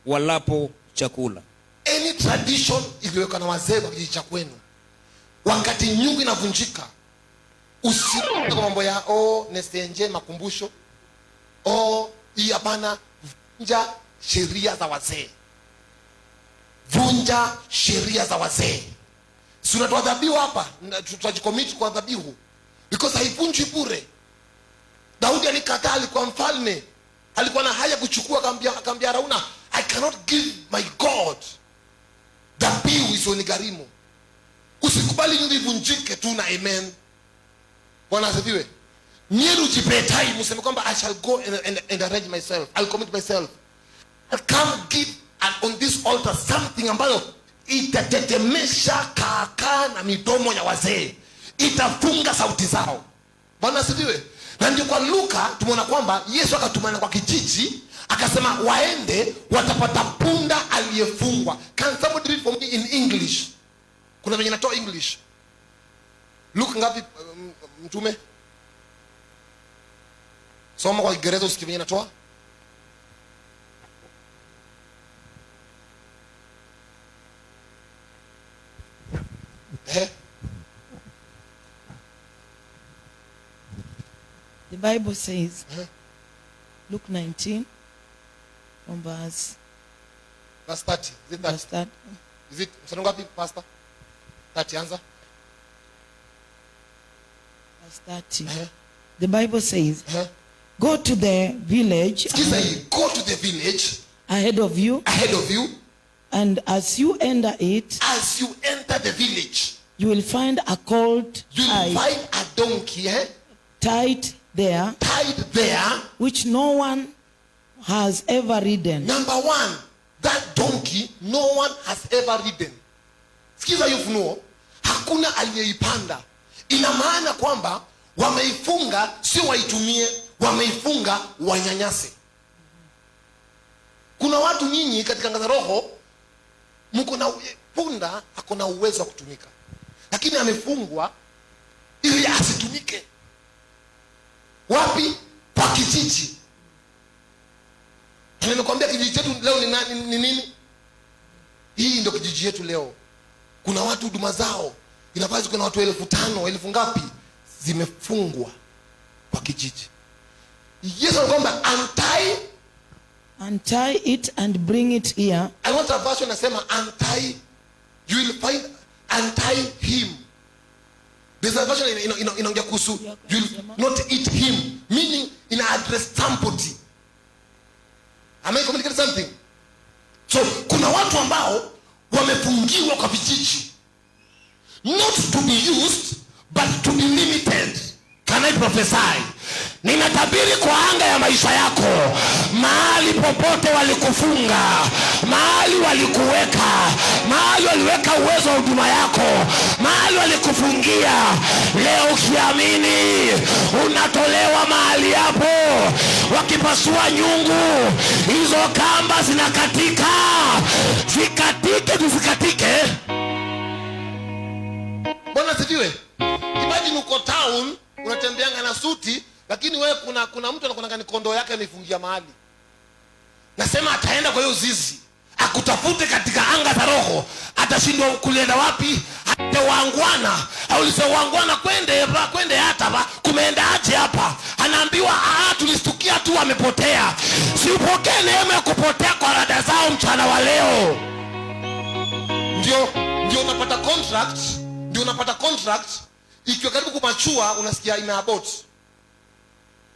walapo chakula. Any tradition iliwekwa na wazee kwa kijiji cha kwenu, wakati nyungu inavunjika, usiende kwa mambo ya nesenje makumbusho, hii hapana. Vunja sheria za wazee, vunja sheria za wazee. Si unatoa dhabihu hapa, tutajicommit kwa dhabihu because haivunjwi bure. Daudi alikataa, alikuwa mfalme, alikuwa na haya kuchukua, akamwambia Arauna, I cannot give my God dhabihu isiyonigharimu. Usikubali nyungu ivunjike tu na amen. Bwana asifiwe. Nieru jipe time, useme kwamba I shall go and arrange myself, I'll commit myself, I'll come give on this altar something ambayo itatetemesha kaka na midomo ya wazee, itafunga sauti zao. Bwana asifiwe. Na ndio kwa Luka tumeona kwamba Yesu akatumana kwa kijiji, akasema waende watapata punda aliyefungwa. Can somebody read for me in English? Kuna venye natoa English. Luka ngapi mtume? Soma kwa Kiingereza usikie venye natoa. The Bible says, Luke 19, from verse 30. Is it that? verse 30. Is it msanongapi pastor? 30 answer. Verse 30. The Bible says, go to the village Go to the village ahead of you, and as you enter it, as you enter the village, you will find a colt you will find a donkey tied there, which no one has ever ridden. Number one, that donkey no one has ever ridden. Sikiza hiyo funuo, hakuna aliyeipanda. Ina maana kwamba wameifunga, sio waitumie, wameifunga wanyanyase. Kuna watu nyinyi katika ngaza roho, mko na punda hakuna uwezo wa kutumika, lakini amefungwa ili asitumike. Wapi? Kwa kijiji. Nimekwambia kijiji chetu leo ni nini? Hii ndio kijiji yetu leo. Kuna watu huduma zao inafanya kuna watu 5,000, 1000 ngapi zimefungwa kwa kijiji. Yesu anakuambia untie it and bring it here. I want a version nasema untie, you will find untie him. There's a version inaongea kuhusu you will not eat him, meaning ina address somebody. Am I communicating something? So kuna watu ambao wamefungiwa kwa vijiji, not to be used but to be limited. Can I prophesy? Ninatabiri kwa anga ya maisha yako, mahali popote walikufunga, mahali walikuweka, mahali waliweka uwezo wa huduma yako, mahali walikufungia, leo ukiamini unatolewa mahali hapo. Wakipasua nyungu, hizo kamba zinakatika. Zikatike. Bwana sifiwe. Imagine uko town, unatembeanga na suti, lakini wewe kuna mtu anakuwa na kondoo yake amefungia mahali. Nasema ataenda kwa hiyo zizi, akutafute katika anga za roho, atashindwa kulienda wapi? Atawangwana. Aulize wangwana kwende hata kumeenda aje hapa? Anaambiwa tulistukia tu amepotea. Si upokee neema ya kupotea kwa rada zao mchana wa leo. Ndio unapata contract, ikiwa karibu kumachua unasikia imeabort.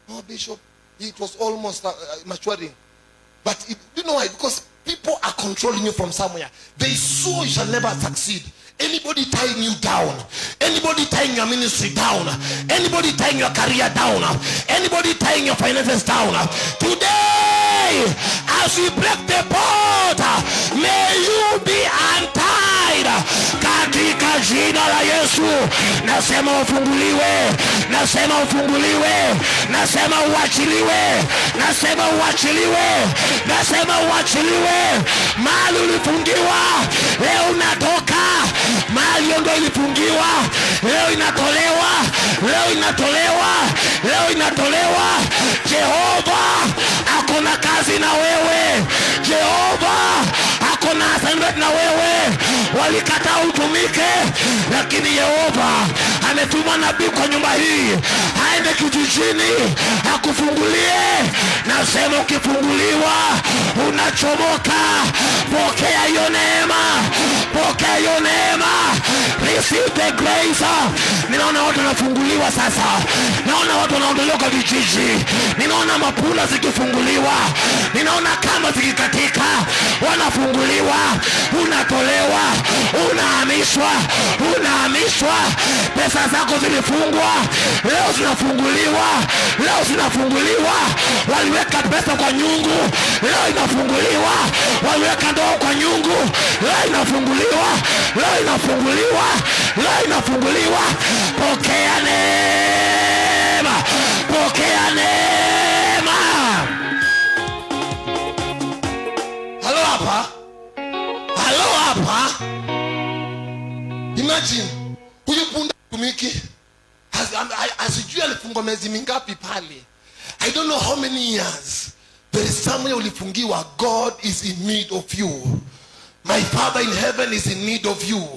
Oh bishop, it was almost maturing. But do you know why? Because people are controlling you from somewhere. They saw you shall never succeed. Anybody tying you down, anybody tying your ministry down, anybody tying your career down, anybody tying your finances down, today as we break the board, may you be untied katika jina la Yesu. Nasema ufunguliwe, nasema ufunguliwe, nasema uachiliwe, nasema uachiliwe, nasema uachiliwe. Mahali ulifungiwa leo unatoka. Mahali hiyo ndoa ilifungiwa, leo inatolewa, leo inatolewa, leo inatolewa. Jehova ako na kazi na wewe. Jehova ako na assignment na wewe. Walikataa utumike, lakini Yehova ametuma nabii kwa nyumba hii aende kijijini akufungulie. Nasema ukifunguliwa unachomoka. Pokea hiyo neema, pokea hiyo neema. Receive the grace. Ninaona watu wanafunguliwa sasa. Naona watu wanaondolewa kwa vijiji. Ninaona mapula zikifunguliwa. Ninaona kamba zikikatika. Wanafunguliwa, unatolewa, unahamishwa, unahamishwa. Pesa zako zilifungwa, leo zinafunguliwa, leo zinafunguliwa. Waliweka pesa kwa nyungu, leo inafunguliwa. Waliweka ndoa kwa nyungu, leo inafunguliwa, leo inafunguliwa, leo inafunguliwa. Pokea neema, pokea neema. Halo hapa, halo hapa. Imagine huyu punda tumiki asijui alifungwa miezi mingapi pale. I don't know how many years. There is somewhere ulifungiwa. God is in need of you. My Father in heaven is in need of you.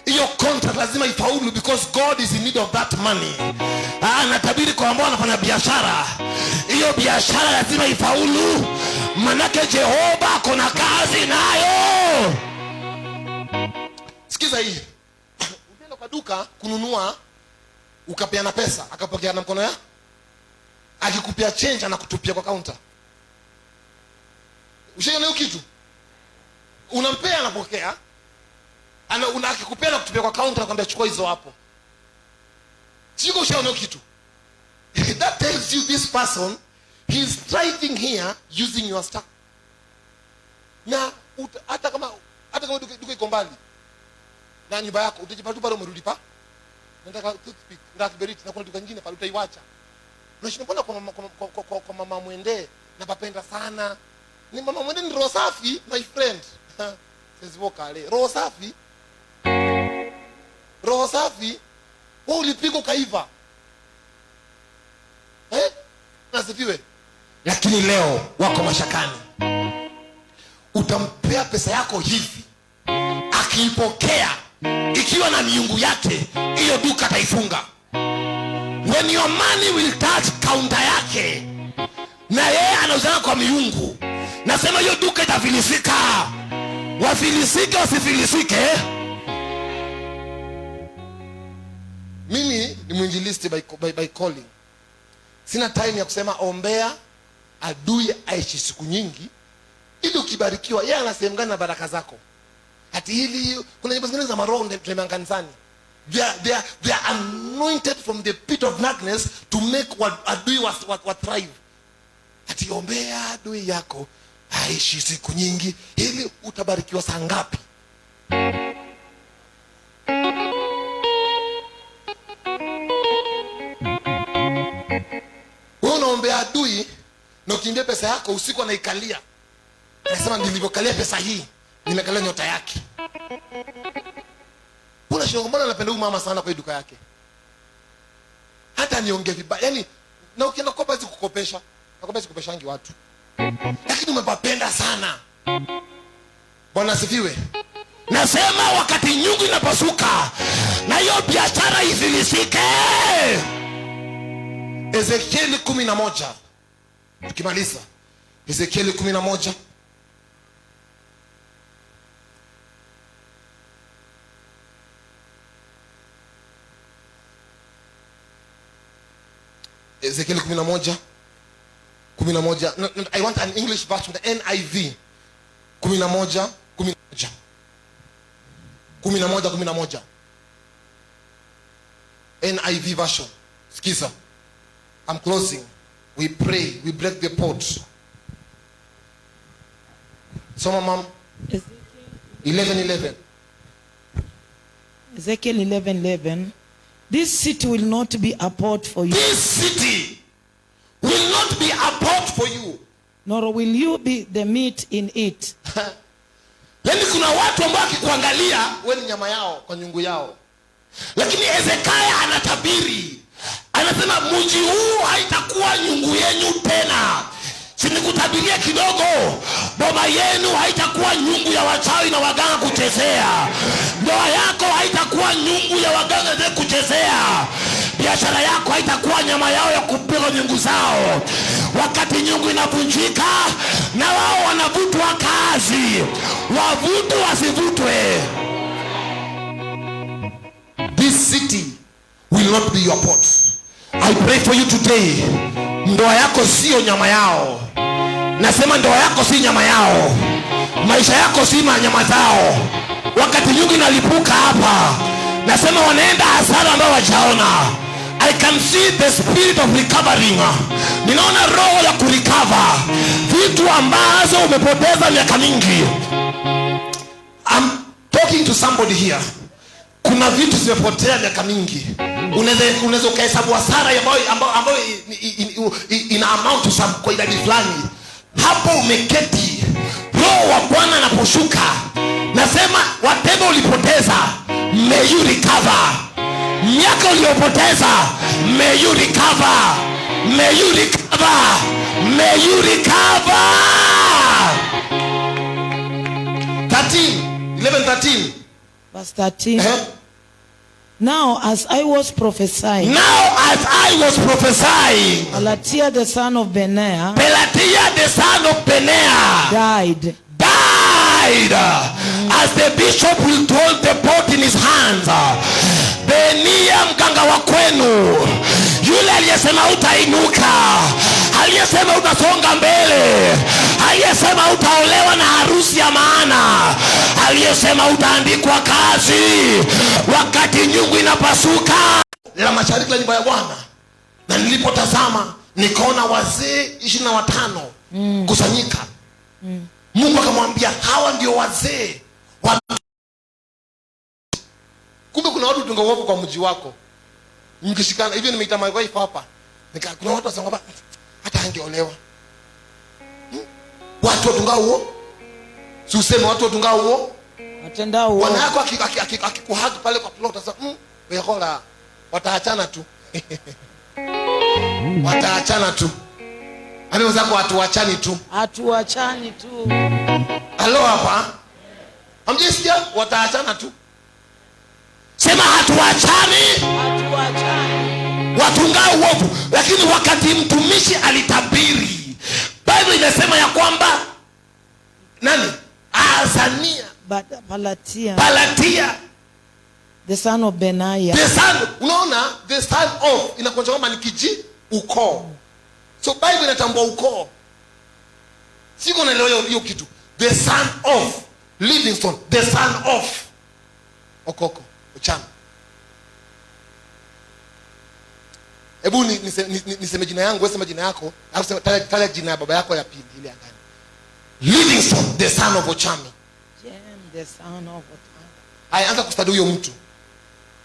Hiyo contract lazima ifaulu because God is in need of that money. Natabiri kwa ambao wanafanya biashara, hiyo biashara lazima ifaulu. Manake Jehova kuna kazi nayo. Sikiza hii. Ukienda kwa duka kununua, ukapeana pesa, akapokea na mkono ya, akikupia change anakutupia kwa counter. Ushaona hiyo kitu? Unampea anapokea. Akikupea na kutupia kwa counter akwambia chukua hizo hapo. Sio ushaona hiyo kitu? That tells you this person, he is striving here using your stuff. Na hata kama duka iko mbali na nyumba yako, utajipata bado umerudi pa. Nataka toothpick, nataka kiberiti, na kuna duka nyingine pale utaiacha. Unashinda kwa mama Mwende na papenda sana. Ni mama Mwende ni roho safi, my friend. Sisi vokale, roho safi. Roho safi. Wewe ulipigwa kaiva. Nasifiwe. Lakini leo wako mashakani. Utampea pesa yako hivi. Akiipokea ikiwa na miungu yake, hiyo duka ataifunga. When your money will touch counter yake na yeye anauzana kwa miungu, nasema hiyo duka itafilisika. Wafilisike wasifilisike. Mimi ni mwinjilisti by calling. Sina time ya kusema ombea adui aishi siku nyingi ili ukibarikiwa. Yeye anasema gani na baraka zako? Hati hili kuna nyimbo zingine za maroho ndio kanisani. They are anointed from the pit of darkness to make adui what thrive. Hati ombea adui yako aishi siku nyingi ili utabarikiwa saa ngapi? Wewe unaombea adui na ukimbia pesa yako usiku anaikalia. Anasema nilivyokalia pesa hii, nimekalia nyota yake. Unashangaa anapenda huyu mama sana kwa duka yake. Hata niongee vibaya. Yaani na ukienda kopa hizi kukopesha. Nakopa hizi kukopeshangi watu. Lakini umepapenda sana. Bwana asifiwe. Nasema wakati nyungu inapasuka na hiyo biashara ifilisike. Ezekieli 11. Tukimaliza. Ezekieli 11. Ezekiel 11. I want an English version, the NIV. 11. NIV version. Skiza. I'm closing. We pray. We break the pot. Soma mom. 11:11. Ezekiel 11:11. This city will not be a port for you. This city will not be a port for you. Nor will you be the meat in it. Let Yaani kuna watu ambao akikuangalia wewe ni nyama yao kwa nyungu yao. Lakini Hezekia anatabiri, anasema mji huu haitakuwa nyungu yenu tena. Sinikutabiria kidogo, boma yenu haitakuwa nyungu ya wachawi na waganga kuchezea. Ndoa yako haitakuwa nyungu ya waganga za kuchezea. Biashara yako haitakuwa nyama yao ya kupiga nyungu zao. Wakati nyungu inavunjika na wao wanavutwa kazi, wavutwe wasivutwe. This city will not be your pot. I pray for you today. Ndoa yako sio nyama yao. Nasema ndoa yako si nyama yao. Maisha yako si nyama zao. Wakati nyungu inalipuka hapa, nasema wanaenda hasara ambao wajaona. I can see the spirit of recovering. Ninaona roho ya kurecover vitu ambazo umepoteza miaka mingi. I'm talking to somebody here. Kuna vitu zimepotea miaka mingi. Unaweza ukahesabu hasara ambayo ina amount to some kwa idadi fulani. Hapo umeketi, roho wa Bwana anaposhuka, nasema whatever ulipoteza, may you recover. Miaka uliyopoteza, may you recover. May you recover. May you recover. 11:13. Verse 13. Now as I was prophesying, Pelatiah the son of Benaiah died. As the bishop will hold the pot in his hands. Benia mganga wa kwenu, yule aliyesema utainuka, aliyesema utasonga mbele, aliyesema utaolewa na harusi ya maana, aliyesema utaandikwa kazi wakati nyungu inapasuka. La mashariki la nyumba ya Bwana, na nilipotazama nikaona wazee 25 kusanyika. Mungu akamwambia hawa ndio wazee. Kumbe kuna watu tunga uovu kwa mji wako. Mkishikana hivyo, nimeita my wife hapa. Kuna watu wasema hata angeolewa. Watu watunga huo. Si useme watu watunga huo. Atenda huo. Bwana yako akikuhaki pale kwa plot sasa, wehola wataachana tu. Wataachana tu. Anaweza kwa watu waachani tu. Hatuachani tu. Halo hapa. Hamjisikia wataachana tu. Sema hatuachani. Hatuachani. Watunga uovu. Lakini wakati mtumishi alitabiri, Biblia inasema ya kwamba nani? Azania. Pelatiah the son of Benaiah. The son, unaona, the son of inakuwa kama ni kiji ukoo. So Bible inatambua ukoo. Siko naelewa hiyo kitu. The son of Livingstone, the son of Okoko Ochana. Hebu niseme jina yangu, wewe sema jina yako, au sema taja jina ya baba yako ya pili ile angani. Livingstone, the son of Ochami. The son of Ochami. Anza kustadi huyo mtu.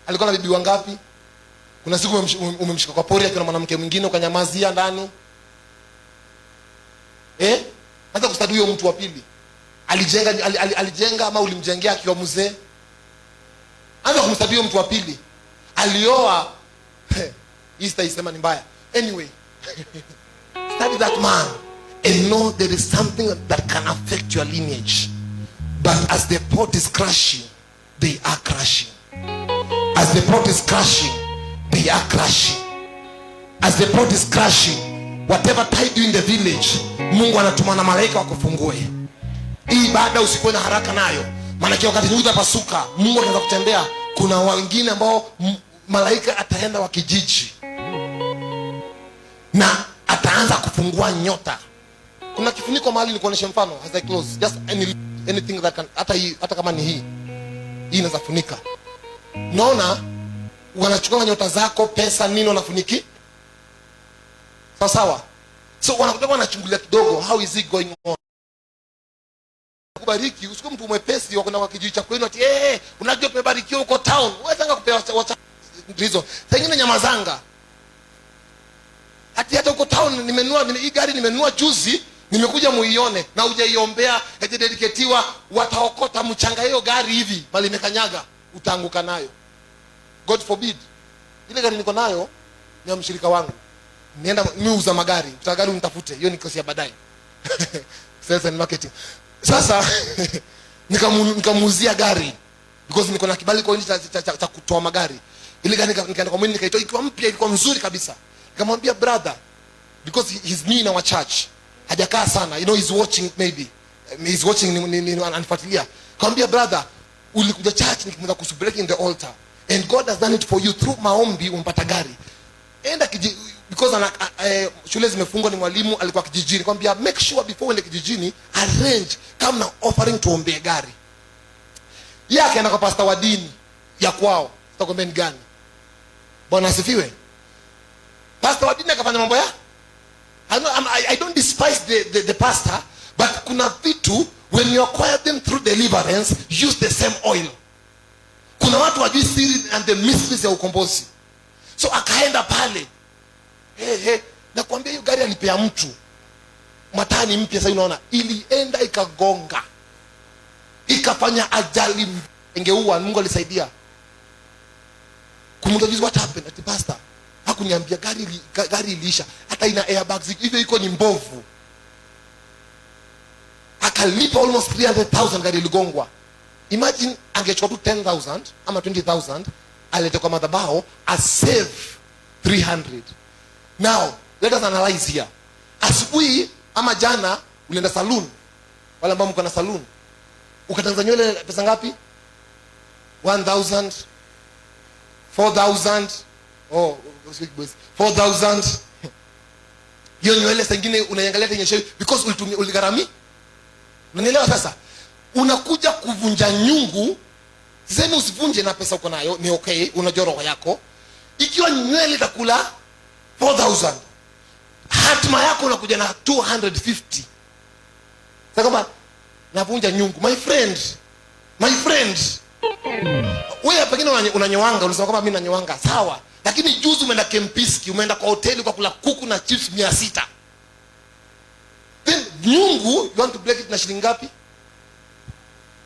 Alikuwa na bibi wangapi? Kuna siku umemshika kwa pori akiwa na mwanamke mwingine ukanyamazia ndani. Anza kustadi huyo mtu wa pili. Alijenga ama ulimjengea akiwa mzee? Anza kumstadi huyo mtu wa pili. Alioa. Easter isema ni mbaya. Anyway. Study that man and know there is something that can affect your lineage. But as the pot is crashing, they are crashing. As the pot is crashing, they are crashing. As the pot is crashing, whatever tied you in the village, Mungu anatuma na malaika wakufungue. Hii baada usikuwe na haraka nayo. Maana wakati nyungu itapasuka, Mungu anaanza kutembea. Kuna wengine ambao malaika ataenda wa kijiji na ataanza kufungua nyota. Kuna kifuniko mahali nikuoneshe mfano as I close. Just anything that can, hata kama ni hii inaweza funika. Naona wanachukua nyota zako, pesa nini wanafuniki. Sawa. So wanakuja wanachungulia kidogo, how is it going on? Kubariki, usikuwe mtu mwepesi wa kwenda kwa kijiji cha kwenu ati unajua tumebarikiwa huko town. Wewe tanga kupewa reason. Pengine nyamazanga. Hata huko town nimenunua hii gari nimenunua juzi, nimekuja muione, na hujaiombea haijadediketiwa, wataokota mchanga hiyo gari hivi bali imekanyaga, utaanguka nayo. God forbid. Ile gari niko nayo ni ya mshirika wangu, nienda niuza magari, utagari unitafute, hiyo ni kosi ya baadaye. Sales and marketing. Sasa nikamuuzia gari because niko na kibali kwa nje cha kutoa magari. Ile gari nikaenda kwa mwenye nikaitoa, ikiwa mpya, ilikuwa nzuri kabisa. Nikamwambia brother, because he's new in our church, hajakaa sana, you know, he's watching, maybe he's watching, anifuatilia. Nikamwambia brother, ulikuja church nikimweza kusubiri in the altar, and God has done it for you through maombi, umpata gari. Enda because shule zimefungwa, ni mwalimu alikuwa kijijini. Nikamwambia make sure before uende kijijini arrange kama na offering tuombee gari. Yeye akaenda kwa pastor wa dini ya kwao, sitakwambia ni gani. Bwana asifiwe. Pastor wa dini akafanya mambo ya I don't despise the pastor, but kuna vitu when you acquire them through deliverance, use the same oil. Kuna watu wajui siri and the mysteries ya ukombozi. So akaenda pale, nakwambia hiyo gari alipea mtu matani mpya. Sasa unaona, ilienda ikagonga, ikafanya ajali, ingeua. Mungu alisaidia. Kumuuliza what happened, ati pastor hakuniambia, gari iliisha, hata ina airbags hivyo, iko ni mbovu. Akalipa almost 300,000, gari iligongwa. Imagine angechukua tu 10,000 ama 20,000, alete kwa madhabahu, a save 300. Now let us analyze here. Asubuhi ama jana ulienda saloon, wala ambao mko na saloon, ukatanza nywele pesa ngapi? 1,000, 4,000, 4,000. Hiyo nywele sengine unaiangalia tenye because uligarami. Unanielewa sasa? Unakuja kuvunja nyungu. Sema usivunje na pesa uko nayo, ni okay, unajua roho yako. Ikiwa nywele itakula 4,000, hatima yako unakuja na 250. Sasa kama navunja nyungu, my friend, wewe pengine unanyewanga, unasema kama mimi nanyewanga, sawa. Lakini juzi umeenda Kempiski, umeenda kwa hoteli ukakula kuku na chips 600. Then nyungu you want to break it na shilingi ngapi?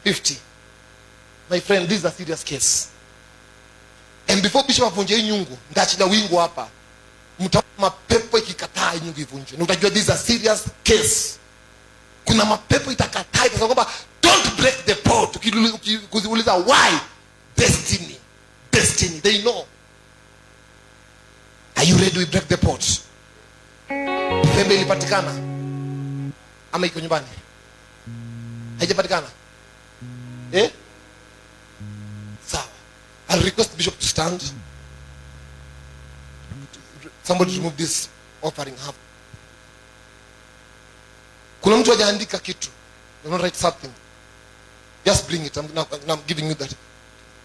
50. My friend, this is a serious case. And before bishop avunje hii nyungu, ndaachilia wingu hapa. Mtaona mapepo ikikataa nyungu ivunjwe. Na utajua this is a serious case. Kuna mapepo itakataa, itasema kwamba don't break the pot. Ukiuliza why? Destiny. They know. Are you ready to break the pot? Pembe ilipatikana ama iko nyumbani? Haijapatikana? Sawa. I'll request Bishop to stand. Somebody remove this offering. Kuna mtu hajaandika kitu. You don't write something. Just bring it. I'm giving you that.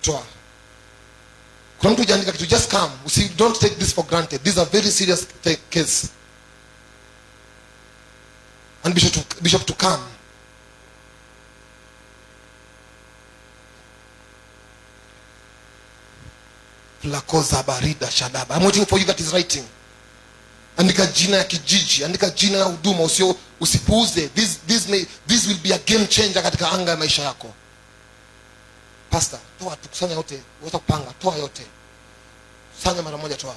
Toa. Kuna mtu hajaandika kitu. Just come. You see, don't take this for granted. This is a very serious case. And Bishop to come. Lakoza barida shadaba. I'm waiting for you that is writing. Andika jina ya kijiji, andika jina ya huduma, usipuuze. This will be a game changer katika anga ya maisha yako. Pastor, toa tukusanya yote, uweza kupanga, toa yote. Sanya mara moja, toa.